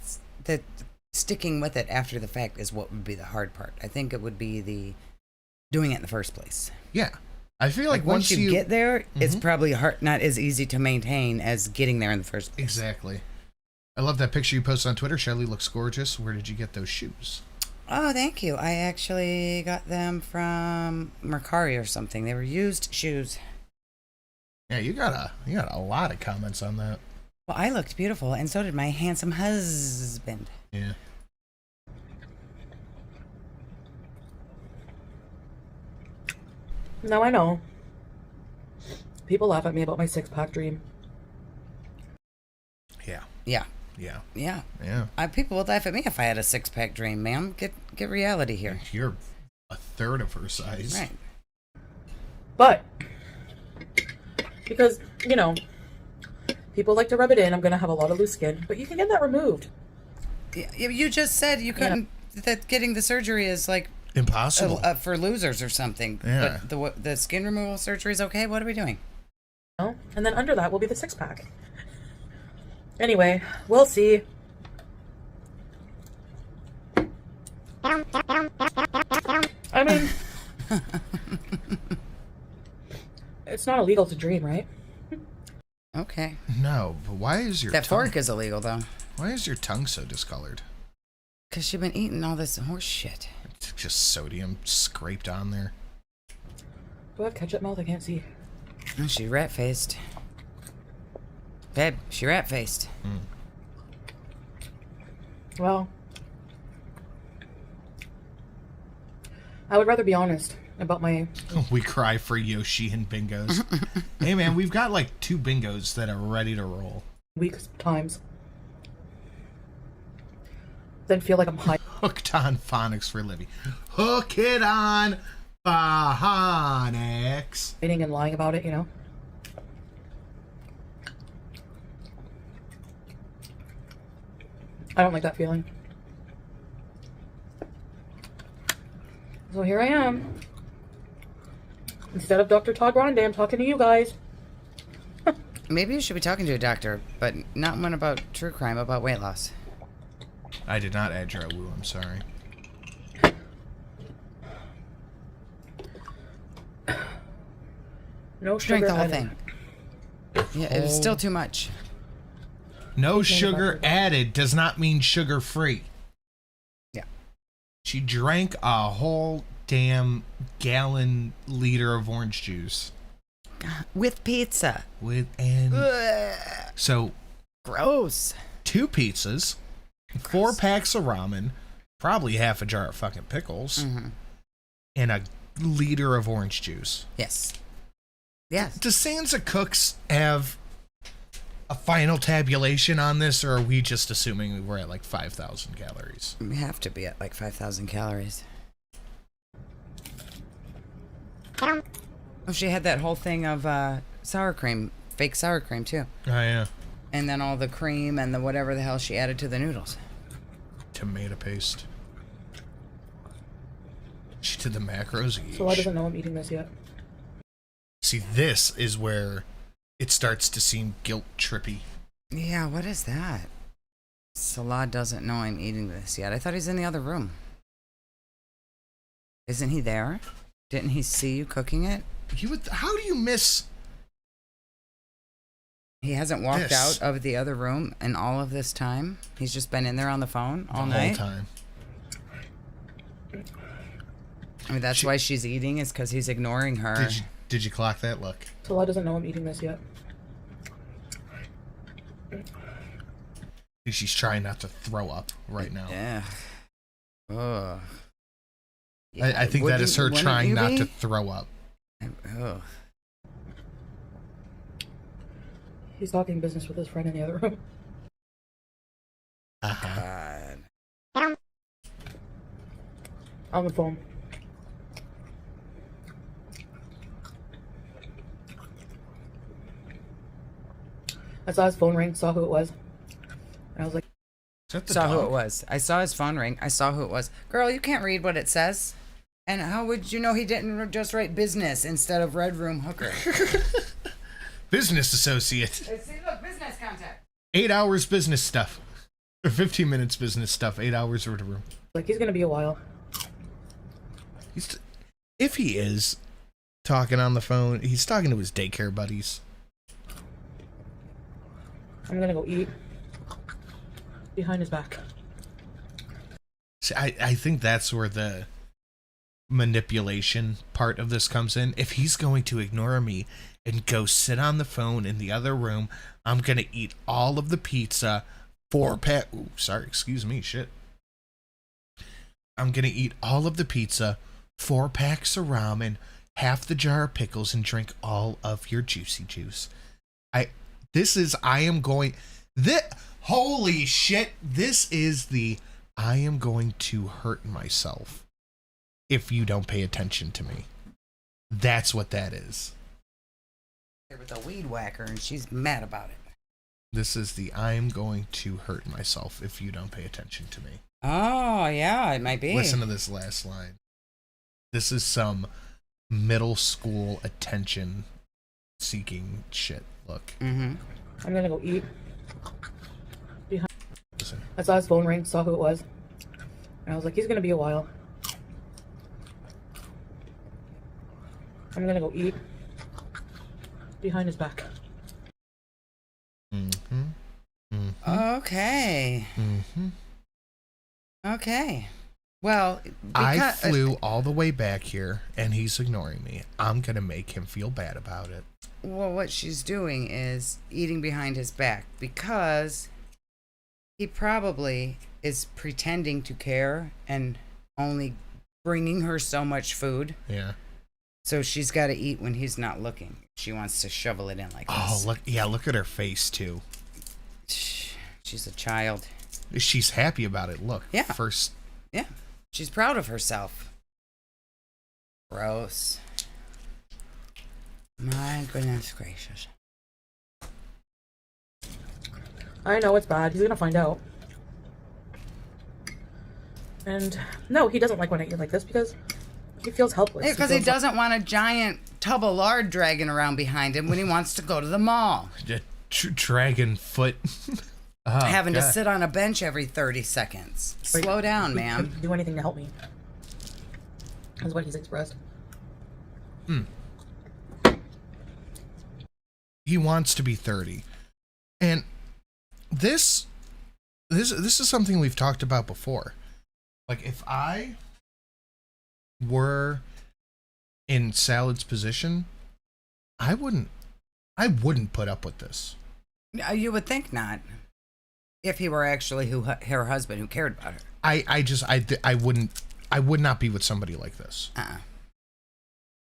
sticking with it after the fact is what would be the hard part. I think it would be the doing it in the first place. Yeah. I feel like once you get there, it's probably not as easy to maintain as getting there in the first place. Exactly. I love that picture you posted on Twitter. Shelly looks gorgeous. Where did you get those shoes? Oh, thank you. I actually got them from Mercari or something. They were used shoes. Yeah, you got a lot of comments on that. Well, I looked beautiful, and so did my handsome husband. Yeah. Now I know. People laugh at me about my six-pack dream. Yeah. Yeah. Yeah. Yeah. Yeah. People would laugh at me if I had a six-pack dream, ma'am. Get reality here. You're a third of her size. Right. But, because, you know, people like to rub it in, I'm going to have a lot of loose skin. But you can get that removed. Yeah, you just said you couldn't, that getting the surgery is like impossible for losers or something. Yeah. But the skin removal surgery is okay. What are we doing? Oh, and then under that will be the six-pack. Anyway, we'll see. I mean, it's not illegal to dream, right? Okay. No, but why is your That fork is illegal, though. Why is your tongue so discolored? Because you've been eating all this horse shit. It's just sodium scraped on there. Do I have ketchup mouth? I can't see. Oh, she rat-faced. Babe, she rat-faced. Well, I would rather be honest about my... We cry for Yoshi and bingos. Hey, man, we've got like 2 bingos that are ready to roll. weak times. Then feel like I'm high. Hooked on phonics for Libby. Hook it on phonics. And lying about it, you know? I don't like that feeling. So here I am. Instead of Dr. Todd Grande, I'm talking to you guys. Maybe you should be talking to a doctor, but not one about true crime, about weight loss. I did not add your Awoo, I'm sorry. No sugar. Drink the whole added. thing. Yeah, it was still too much. No sugar added does not mean sugar free. Yeah. She drank a whole damn gallon liter of orange juice. With pizza. So gross. 2 pizzas, 4 packs of ramen, probably half a jar of fucking pickles, and a liter of orange juice. Yes. Yes. Does Sansa Cooks have a final tabulation on this, or are we just assuming we're at like 5,000 calories? We have to be at like 5,000 calories. Oh, she had that whole thing of sour cream, fake sour cream too. Oh, yeah. And then all the cream and the whatever the hell she added to the noodles. Tomato paste. She did the macros. So I doesn't know I'm eating this yet. See, this is where it starts to seem guilt trippy. Yeah, what is that? Salah doesn't know I'm eating this yet. I thought he's in the other room. Isn't he there? Didn't he see you cooking it? How do you miss? He hasn't walked This. out of the other room in all of this time. He's just been in there on the phone all night. The whole time. I mean, that's why she's eating, is because he's ignoring her. Did you clock that? Look. So I doesn't know I'm eating this yet. She's trying not to throw up right now. Yeah. Ugh. I think that is her Wouldn't trying you not be? to throw up. Ugh. He's talking business with his friend in the other room. God. On the phone. I saw his phone ring, saw who it was. And I was like, Saw who it was. I saw his phone ring. I saw who it was. Girl, you can't read what it says. And how would you know he didn't just write business instead of Red Room Hooker? Business associate. See, look, business contact. 8 hours business stuff. 15 minutes business stuff, 8 hours or whatever. Like, he's gonna be a while. If he is talking on the phone, he's talking to his daycare buddies. I'm gonna go eat behind his back. See, I think that's where the manipulation part of this comes in. If he's going to ignore me and go sit on the phone in the other room, I'm gonna eat all of the pizza, 4-pack. Ooh, sorry, excuse me, shit. I'm gonna eat all of the pizza, 4 packs of ramen, half the jar of pickles, and drink all of your juicy juice. Holy shit, this is the I am going to hurt myself if you don't pay attention to me. That's what that is. There was a weed whacker, and she's mad about it. This is the I am going to hurt myself if you don't pay attention to me. Oh, yeah, it might be. Listen to this last line. This is some middle school attention seeking shit. Look. Mm-hmm. I'm gonna go eat behind. Listen. I saw his phone ring, saw who it was, and I was like, he's gonna be a while. I'm gonna go eat behind his back. Mm-hmm. Mm-hmm. Okay. Mm-hmm. Okay. Well, I flew all the way back here, and he's ignoring me. I'm gonna make him feel bad about it. Well, what she's doing is eating behind his back because he probably is pretending to care and only bringing her so much food. Yeah. So she's got to eat when he's not looking. She wants to shovel it in like this. Oh, look! Yeah, look at her face too. She's a child. She's happy about it. Look. Yeah. First. Yeah. She's proud of herself. Gross. My goodness gracious. I know it's bad. He's gonna find out. And no, he doesn't like when I eat like this because he feels helpless. Because he doesn't want a giant tub of lard dragging around behind him when he wants to go to the mall. Dragon foot. Having to sit on a bench every 30 seconds. Slow down, ma'am. Do anything to help me. That's what he's expressed. He wants to be 30. And this is something we've talked about before. Like, if I were in Salad's position, I wouldn't put up with this. You would think not. If he were actually her husband who cared about her. I would not be with somebody like this.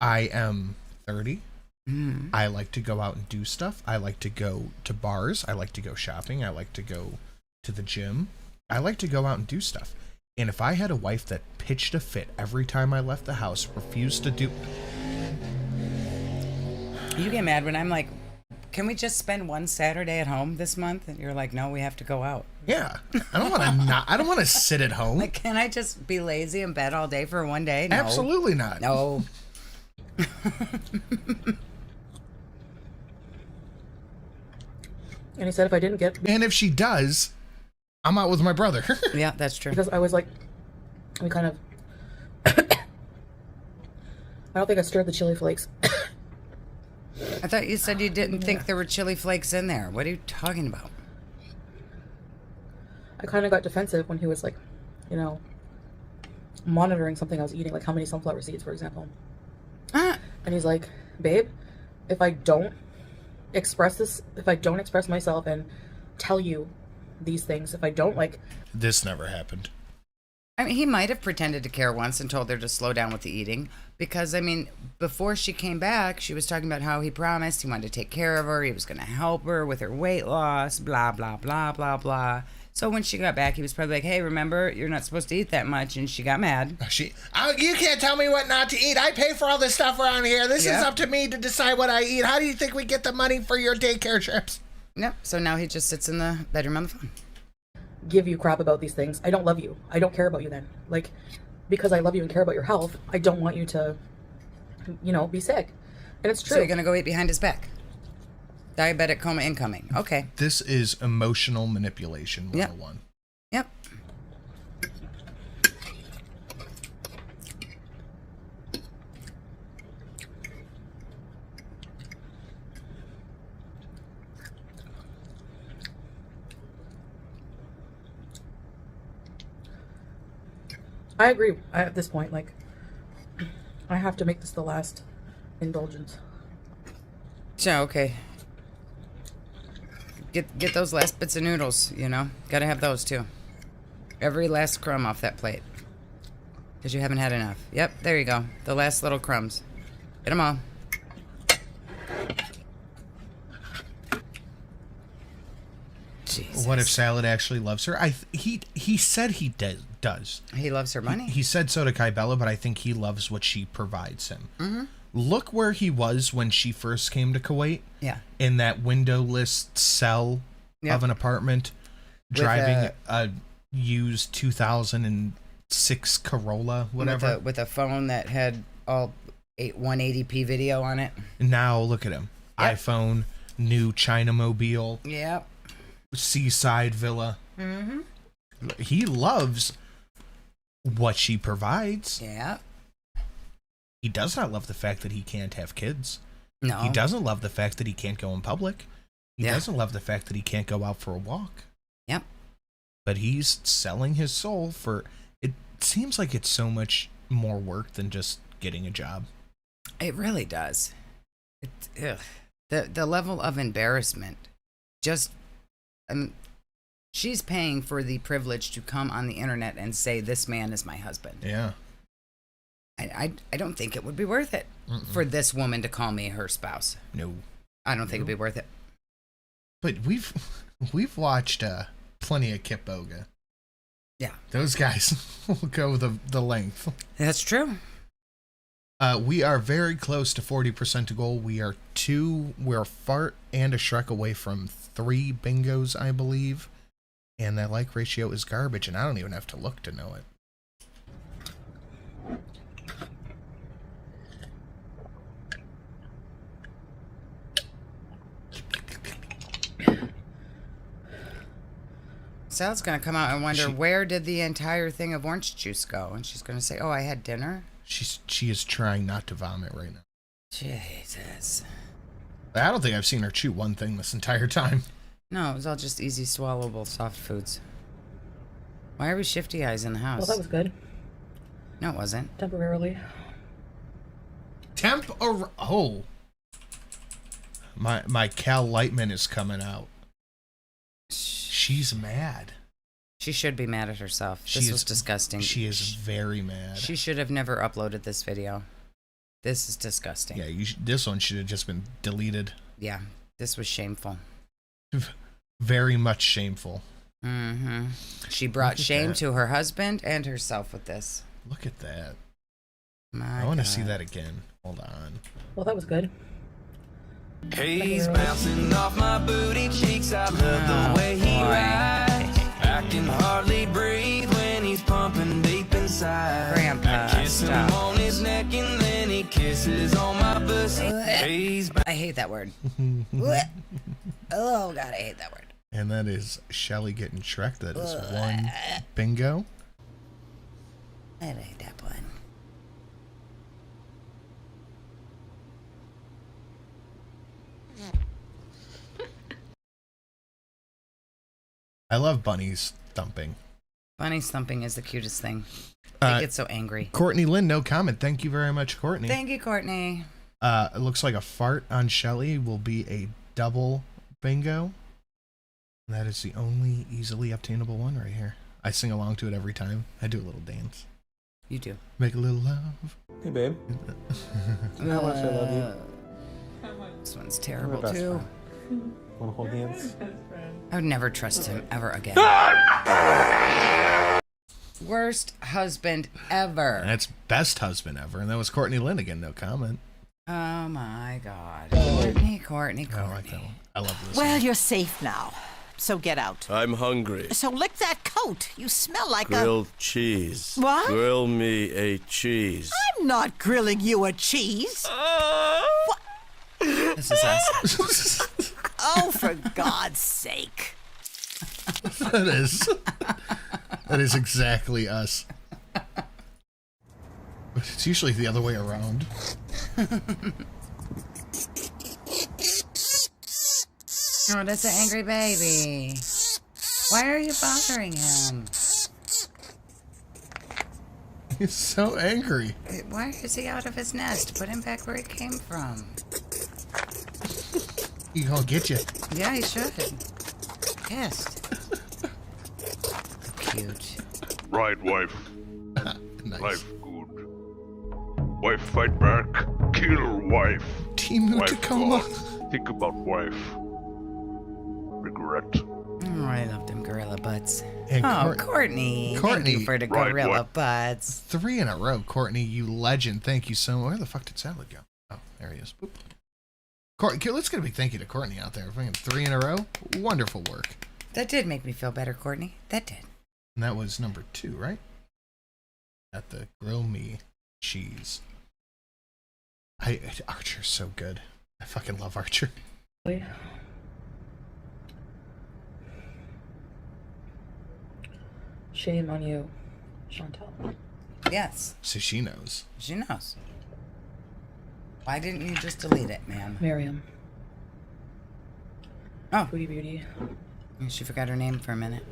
I am 30. Mm. I like to go out and do stuff. I like to go to bars. I like to go shopping. I like to go to the gym. I like to go out and do stuff. And if I had a wife that pitched a fit every time I left the house, refused to do... You get mad when I'm like, can we just spend one Saturday at home this month? And you're like, no, we have to go out. Yeah. I don't want to sit at home. Like, can I just be lazy in bed all day for one day? No. Absolutely not. No. And he said if I didn't get... And if she does, I'm out with my brother. Yeah, that's true. Because I was like, we kind of... I don't think I stirred the chili flakes. I thought you said you didn't think there were chili flakes in there. What are you talking about? I kind of got defensive when he was like, you know, monitoring something I was eating, like how many sunflower seeds, for example. And he's like, babe, if I don't express myself and tell you these things, if I don't, like... This never happened. I mean, he might have pretended to care once and told her to slow down with the eating. Because, I mean, before she came back, she was talking about how he promised he wanted to take care of her. He was going to help her with her weight loss, blah, blah, blah, blah, blah. So when she got back, he was probably like, hey, remember, you're not supposed to eat that much. And she got mad. You can't tell me what not to eat. I pay for all this stuff around here. This is up to me to decide what I eat. How do you think we get the money for your daycare trips? Yep. So now he just sits in the bedroom on the phone. Give you crap about these things. I don't love you. I don't care about you then. Like, because I love you and care about your health, I don't want you to, you know, be sick. And it's true. So you're going to go eat behind his back. Diabetic coma incoming. Okay. This is emotional manipulation 101. I agree. At this point, like, I have to make this the last indulgence. So, okay. Get those last bits of noodles, you know? Gotta have those, too. Every last crumb off that plate. Because you haven't had enough. Yep, there you go. The last little crumbs. Get them all. Jesus. What if Salad actually loves her? He said he does. He loves her money. He said so to Kybella, but I think he loves what she provides him. Mm-hmm. Look where he was when she first came to Kuwait. Yeah. In that windowless cell of an apartment, driving a used 2006 Corolla, whatever. With a phone that had all 180p video on it. Now look at him. Yep. iPhone, new China Mobile. Yep. Seaside villa. Mm-hmm. He loves what she provides. Yeah. He does not love the fact that he can't have kids. No. He doesn't love the fact that he can't go in public. He Yeah. doesn't love the fact that he can't go out for a walk. Yep. But he's selling his soul for... It seems like it's so much more work than just getting a job. It really does. The level of embarrassment. Just... she's paying for the privilege to come on the internet and say, this man is my husband. Yeah. I don't think it would be worth it for this woman to call me her spouse. No. I don't think it'd be worth it. But we've watched plenty of Kip Boga. Yeah. Those guys will go the length. That's true. We are very close to 40% to goal. We're a fart and a Shrek away from 3 bingos, I believe. And that like ratio is garbage, and I don't even have to look to know it. Sal's going to come out and wonder, where did the entire thing of orange juice go? And she's going to say, oh, I had dinner. She is trying not to vomit right now. Jesus. I don't think I've seen her chew one thing this entire time. No, it was all just easy swallowable soft foods. Why are we shifty eyes in the house? Well, that was good. No, it wasn't. Temporarily. Oh. My Cal Lightman is coming out. She's mad. She should be mad at herself. This was disgusting. She is very mad. She should have never uploaded this video. This is disgusting. Yeah, this one should have just been deleted. Yeah, this was shameful. Very much shameful. Mm-hmm. She brought shame to her husband and herself with this. Look at that. I want to see that again. Hold on. Well, that was good. He's bouncing off my booty cheeks. I love the way he rides. I can hardly breathe when he's pumping deep inside. Grandpa, I kiss him on his neck and then he kisses on my pussy. I hate that word. Oh, God, I hate that word. And that is Shelly getting Shrek. That is 1 bingo. I hate that one. I love bunnies thumping. Bunnies thumping is the cutest thing. They get so angry. Courtney Lynn, no comment. Thank you very much, Courtney. Thank you, Courtney. It looks like a fart on Shelly will be a double bingo. That is the only easily obtainable one right here. I sing along to it every time. I do a little dance. You do. Make a little love. Hey, babe. How much I love you. This one's terrible, too. Want to hold hands? I would never trust him ever again. Worst husband ever. That's best husband ever. And that was Courtney Lynn again, no comment. Oh, my God. Courtney. I like that one. I love this Well, one. you're safe now. So get out. I'm hungry. So lick that coat. You smell like Grilled cheese. What? Grill me a cheese. I'm not grilling you a cheese. What? This is us. Oh, for God's sake. That is exactly us. But it's usually the other way around. Oh, that's an angry baby. Why are you bothering him? He's so angry. Why is he out of his nest? Put him back where he came from. He gonna get you. Yeah, he should. Pissed. Cute. Right, wife. Nice. Life good. Wife fight back. Kill wife. Team Wife Tacoma. gone. Think about wife. Regret. Oh, I love them gorilla butts. And Courtney. Thank Courtney. you for the Right, gorilla what? butts. 3 in a row, Courtney. You legend. Thank you so much. Where the fuck did Salad go? Oh, there he is. Boop. Let's get a big thank you to Courtney out there. 3 in a row. Wonderful work. That did make me feel better, Courtney. That did. And that was number 2, right? At the Grill Me Cheese. Archer's so good. I fucking love Archer. Shame on you, Chantal. Yes. So she knows. She knows. Why didn't you just delete it, ma'am? Miriam. Oh. Foodie Beauty. She forgot her name for a minute.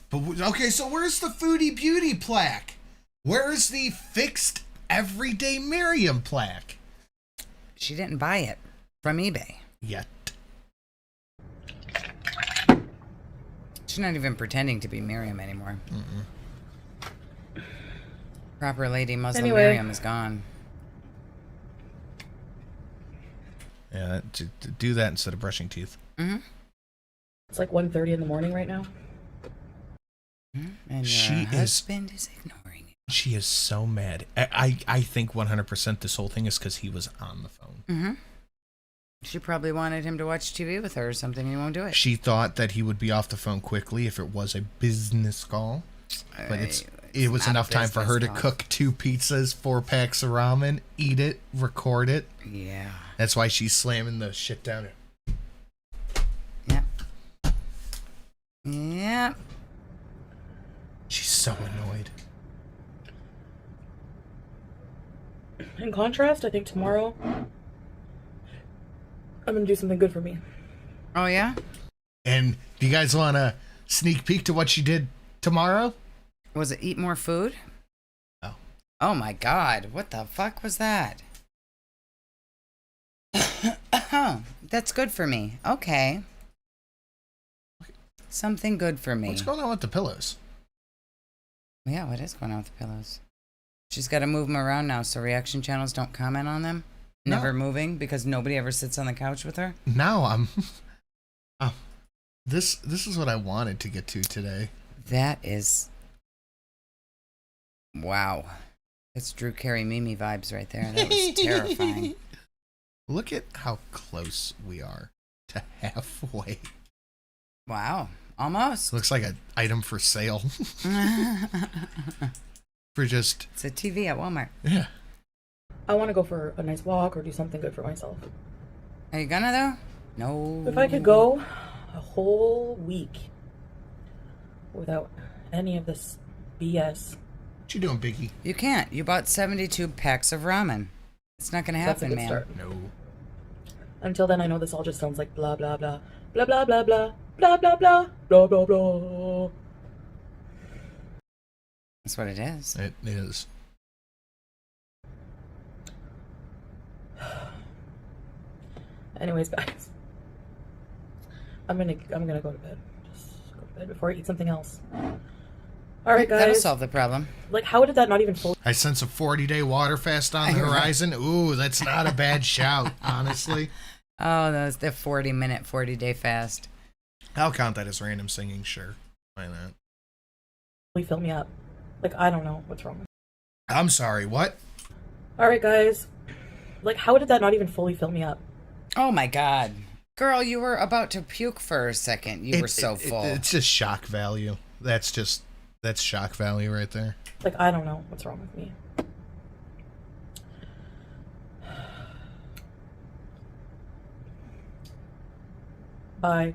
But okay, so where's the Foodie Beauty plaque? Where's the fixed everyday Miriam plaque? She didn't buy it from eBay. Yet. She's not even pretending to be Miriam anymore. Mm-mm. Proper lady Muslim Miriam is gone. Yeah, to do that instead of brushing teeth. Mm-hmm. It's like 1:30 in the morning right now. And your husband is ignoring you. She is so mad. I think 100% this whole thing is because he was on the phone. Mm-hmm. She probably wanted him to watch TV with her or something, and he won't do it. She thought that he would be off the phone quickly if it was a business call. But it was enough time for her to cook 2 pizzas, 4 packs of ramen, eat it, record it. Yeah. That's why she's slamming the shit down there. Yep. Yep. She's so annoyed. In contrast, I think tomorrow I'm gonna do something good for me. Oh, yeah? And do you guys want a sneak peek to what she did tomorrow? Was it eat more food? Oh. Oh, my God. What the fuck was that? Oh, that's good for me. Okay. Something good for me. What's going on with the pillows? Yeah, what is going on with the pillows? She's got to move them around now so reaction channels don't comment on them. Never moving because nobody ever sits on the couch with her. Now I'm... Oh, this is what I wanted to get to today. That is... Wow. That's Drew Carey Mimi vibes right there. That was terrifying. Look at how close we are to halfway. Wow. Almost. Looks like an item for sale. For just... It's a TV at Walmart. Yeah. I want to go for a nice walk or do something good for myself. Are you gonna, though? No. If I could go a whole week without any of this BS. What you doing, Biggie? You can't. You bought 72 packs of ramen. It's not gonna happen, man. Start. No. Until then, I know this all just sounds like blah, blah, blah. Blah, blah, blah, blah. Blah, blah, blah. Blah, blah, blah. That's what it is. It is. Anyways, guys. I'm gonna go to bed. Just go to bed before I eat something else. Alright, guys. That'll solve the problem. Like, how did that not even fully... I sense a 40-day water fast on the horizon. Ooh, that's not a bad shout, honestly. Oh, that's the 40-minute, 40-day fast. I'll count that as random singing, sure. Why not? fill me up? Like, I don't know what's wrong. I'm sorry, what? Alright, guys. Like, how did that not even fully fill me up? Oh, my God. Girl, you were about to puke for a second. You were so full. It's just shock value. That's shock value right there. Like, I don't know what's wrong with me. Bye.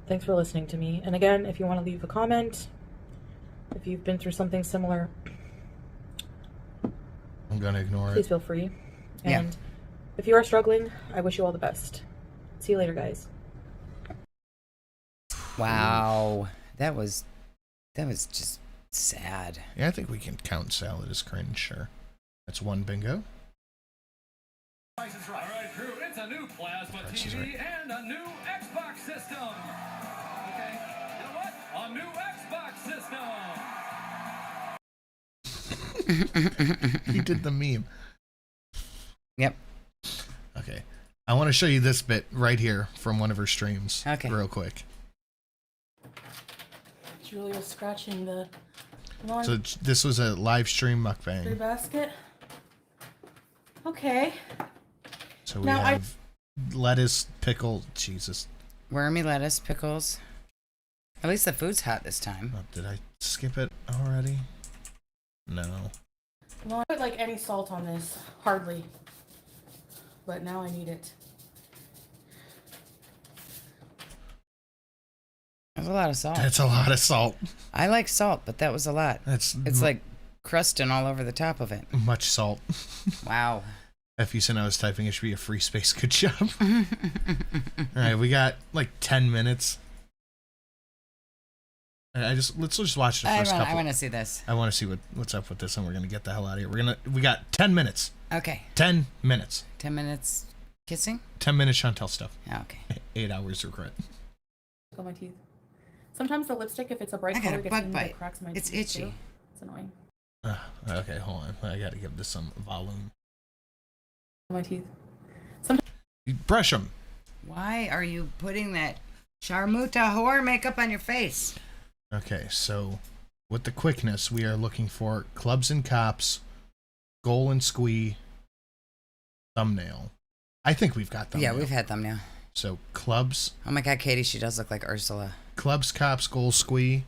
Thanks for listening to me. And again, if you want to leave a comment, if you've been through something similar, I'm going to ignore please it. feel free. And if you are struggling, I wish you all the best. See you later, guys. Wow. That was just Sad. Yeah, I think we can count salad as cringe, sure. That's one bingo. All right, crew, it's a new plasma TV and a new Xbox system. Okay, you know what? A new Xbox system. He did the meme. Yep. Okay. I want to show you this bit right here from one of her streams. Okay. Real quick. Julia's scratching the lawn. So this was a live stream mukbang. basket. Okay. So we Now have lettuce, pickle, Jesus. Wormy lettuce, pickles. At least the food's hot this time. Oh, did I skip it already? No. Well, I put like any salt on this, hardly. But now I need it. That's a lot of salt. That's a lot of salt. I like salt, but that was a lot. It's like crusting all over the top of it. Much salt. Wow. If you said I was typing, it should be a free space. Good job. All right, we got like 10 minutes. Let's just watch the first couple. I want to see this. I want to see what's up with this, and we're gonna get the hell out of here. We got 10 minutes. Okay. 10 minutes. 10 minutes kissing? 10 minutes Chantel stuff. Okay. 8 hours regret. Got my teeth. Sometimes the lipstick, if it's a bright I got color, a gets bug in bite. the cracks of my It's teeth, itchy. too. It's annoying. Okay, hold on. I gotta give this some volume. My teeth. You brush them. Why are you putting that Charmuta whore makeup on your face? Okay, so with the quickness, we are looking for clubs and cops, goal and squee, thumbnail. I think we've got thumbnail. Yeah, we've had thumbnail. So clubs. Oh my God, Katie, she does look like Ursula. Clubs, cops, goal, squee,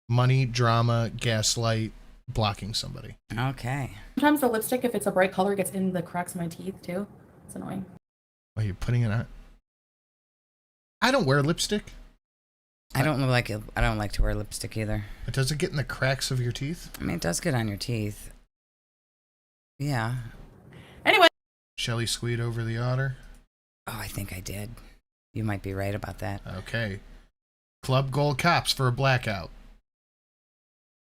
money, drama, gaslight, blocking somebody. Okay. Sometimes the lipstick, if it's a bright color, gets in the cracks of my teeth, too. It's annoying. Oh, you're putting it on? I don't wear lipstick. I don't like it. I don't like to wear lipstick either. But does it get in the cracks of your teeth? I mean, it does get on your teeth. Yeah. Anyway. Shelly squeed over the otter. Oh, I think I did. You might be right about that. Okay. Club gold cops for a blackout.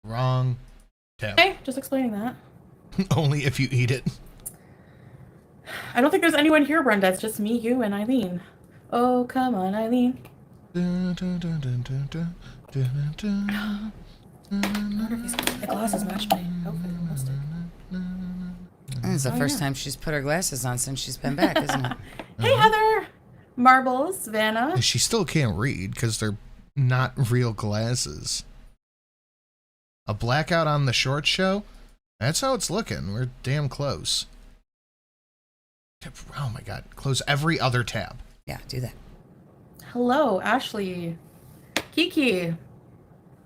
Wrong. Tab. Hey, just explaining that. Only if you eat it. I don't think there's anyone here, Brenda. It's just me, you, and Eileen. Oh, come on, Eileen. I wonder if the glasses match my outfit. Must have. It's the first time she's put her glasses on since she's been back, isn't it? Hey, Heather. Marbles, Vanna. She still can't read because they're not real glasses. A blackout on the short show? That's how it's looking. We're damn close. Oh my God. Close every other tab. Yeah, do that. Hello, Ashley. Kiki.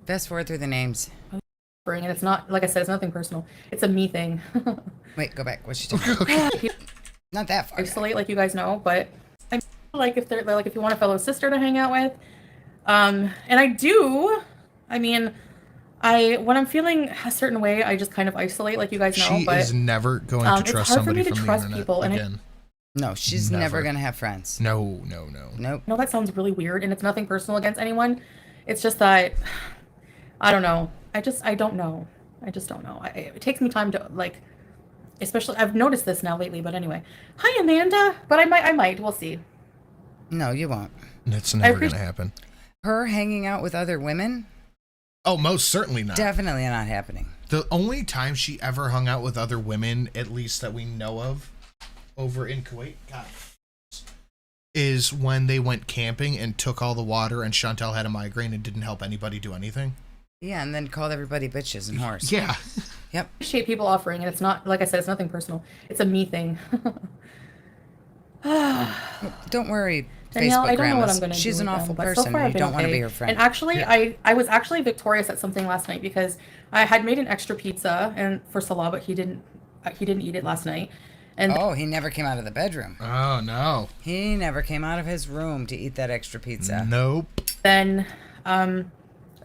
Fast forward through the names. And it's not, like I said, it's nothing personal. It's a me thing. Wait, go back. What's she doing? Not that far. Isolate, like you guys know, but I feel like if they're like if you want a fellow sister to hang out with, and I do. I mean, when I'm feeling a certain way, I just kind of isolate, like you guys know. She but is never going to trust it's hard for somebody me to from trust the internet people, and again. No, she's never gonna have friends. No. Nope. No, that sounds really weird, and it's nothing personal against anyone. It's just that I don't know. I don't know. I just don't know. It takes me time to like, especially I've noticed this now lately. But anyway, hi Amanda. But I might. We'll see. No, you won't. It's never gonna happen. Her hanging out with other women? Oh, most certainly not. Definitely not happening. The only time she ever hung out with other women, at least that we know of, over in Kuwait, God, is when they went camping and took all the water and Chantel had a migraine and didn't help anybody do anything. Yeah, and then called everybody bitches and whores. Yeah. Yep. I appreciate people offering, and it's not, like I said, it's nothing personal. It's a me thing. Don't worry, Danielle, Facebook I don't know what grandmas. I'm going to do. She's an with awful them, but person, so far and I've you been don't want to okay. be her friend. And actually, I was actually victorious at something last night because I had made an extra pizza and for Salah, but he didn't eat it last night. And oh, he never came out of the bedroom. Oh, no. He never came out of his room to eat that extra pizza. Nope. Then,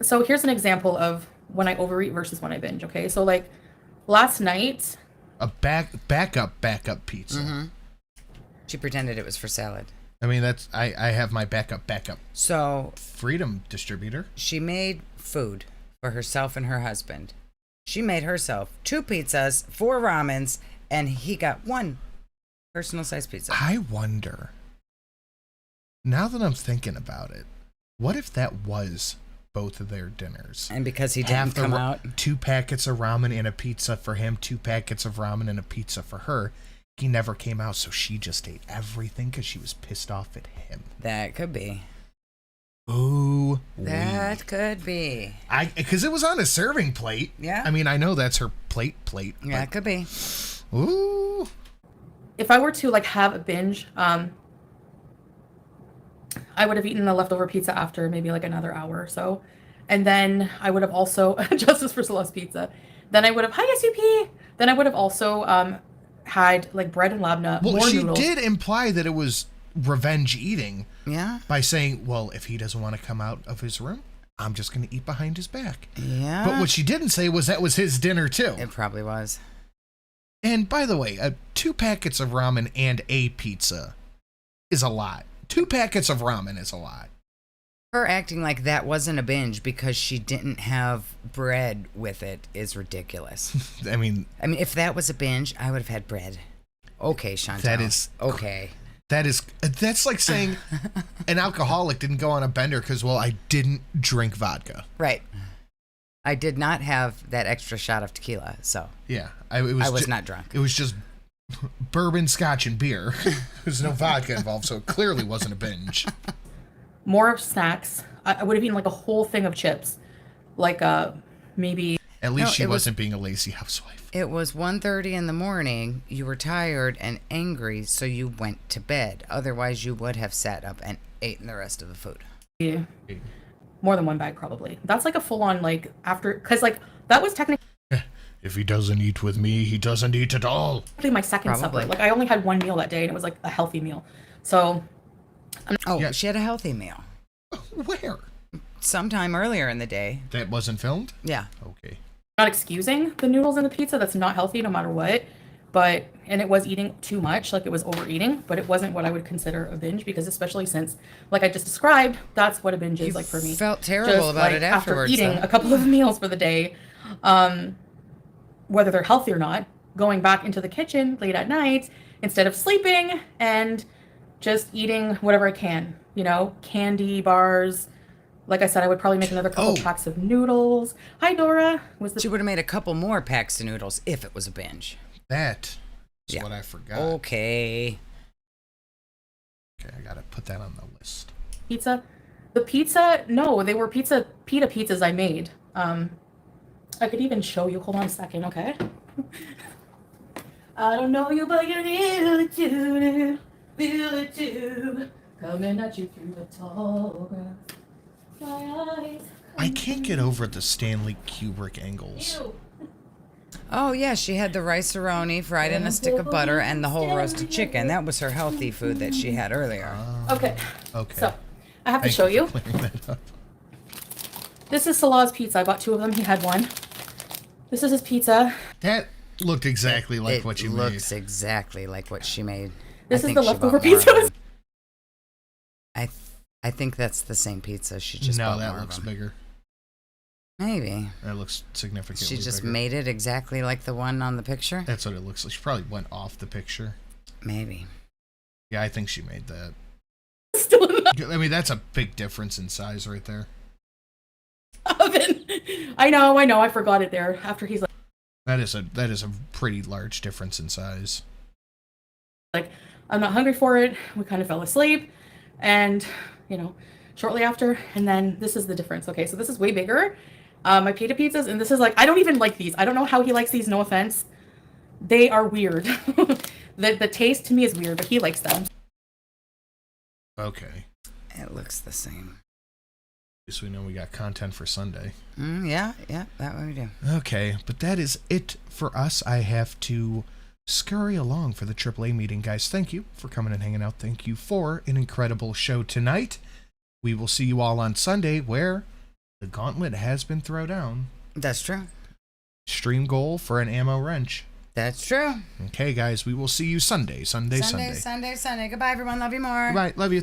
so here's an example of when I overeat versus when I binge, okay? So, like, last night... A backup pizza. Mm-hmm. She pretended it was for salad. I mean, that's... I have my backup. So... Freedom distributor. She made food for herself and her husband. She made herself 2 pizzas, 4 ramens, and he got 1 personal size pizza. I wonder, now that I'm thinking about it, what if that was both of their dinners? And because he didn't come out, 2 packets of ramen and a pizza for him, 2 packets of ramen and a pizza for her. He never came out, so she just ate everything because she was pissed off at him. that could be. Ooh, That could be. Because it was on a serving plate. Yeah. I mean, I know that's her plate. Yeah, it could be. Ooh. If I were to like have a binge, I would have eaten the leftover pizza after maybe like another hour or so. And then I would have also, justice for Celeste Pizza. Then I would have, hi SUP. Then I would have also had like bread and labna, Well, more she noodles. did imply that it was revenge eating. Yeah. By saying, well, if he doesn't want to come out of his room, I'm just going to eat behind his back. Yeah. But what she didn't say was that was his dinner too. It probably was. And by the way, 2 packets of ramen and a pizza is a lot. 2 packets of ramen is a lot. Her acting like that wasn't a binge because she didn't have bread with it is ridiculous. I mean, if that was a binge, I would have had bread. Okay, Chantal. That is okay. That's like saying an alcoholic didn't go on a bender because, well, I didn't drink vodka. Right. I did not have that extra shot of tequila, so Yeah, I was not drunk. It was just bourbon, scotch, and beer. There's no vodka involved, so it clearly wasn't a binge. More snacks. I would have eaten like a whole thing of chips, like maybe. At least she wasn't being a lazy housewife. It was 1:30 in the morning. You were tired and angry, so you went to bed. Otherwise, you would have sat up and eaten the rest of the food. Yeah. More than 1 bag probably. That's like a full on like after, because like that was technically If he doesn't eat with me, he doesn't eat at all. my second Probably. supper. Like I only had 1 meal that day, and it was like a healthy meal. So. She had a healthy meal. Where? Sometime earlier in the day. That wasn't filmed? Yeah. Okay. Not excusing the noodles and the pizza. That's not healthy no matter what. And it was eating too much, like it was overeating, but it wasn't what I would consider a binge because especially since, like I just described, that's what a binge is like for me. Felt terrible about it afterwards. After eating a couple of meals for the day, whether they're healthy or not, going back into the kitchen late at night instead of sleeping and just eating whatever I can, candy bars. Like I said, I would probably make another couple packs of noodles. Hi, Dora. She would have made a couple more packs of noodles if it was a binge. That is what I forgot. Okay. Okay, I gotta put that on the list. Pizza. The pizza, no, they were pita pizzas I made. I could even show you. Hold on a second, okay? I don't know you, but you feel it too. Feel it too. Coming at you through the tall grass. My eyes. I can't get over the Stanley Kubrick angles. Ew. Oh, yeah, she had the rice-a-roni fried in a stick of butter and the whole roasted chicken. That was her healthy food that she had earlier. Okay. Okay. So, I have to show you. This is Salah's pizza. I bought 2 of them. He had 1. This is his pizza. That looked exactly like what you made. It looks exactly like what she made. This is the leftover pizza. I think that's the same pizza. She just bought that more looks of them. bigger. Maybe. That looks significantly She just bigger. made it exactly like the one on the picture? That's what it looks like. She probably went off the picture. Maybe. Yeah, I think she made that. I mean, that's a big difference in size right there. Oven. I know. I forgot it there after he's like. That is a pretty large difference in size. Like, I'm not hungry for it. We kind of fell asleep. And, shortly after. And then this is the difference. Okay, so this is way bigger. My pita pizzas. And this is like, I don't even like these. I don't know how he likes these. No offense. They are weird. The taste to me is weird, but he likes them. Okay. It looks the same. So we know we got content for Sunday. Yeah, that one we do. Okay, but that is it for us. I have to scurry along for the AAA meeting, guys. Thank you for coming and hanging out. Thank you for an incredible show tonight. We will see you all on Sunday, where the gauntlet has been thrown down. That's true. Stream goal for an ammo wrench. That's true. Okay, guys, we will see you Sunday. Sunday. Goodbye, everyone. Love you more. Goodbye. Love you.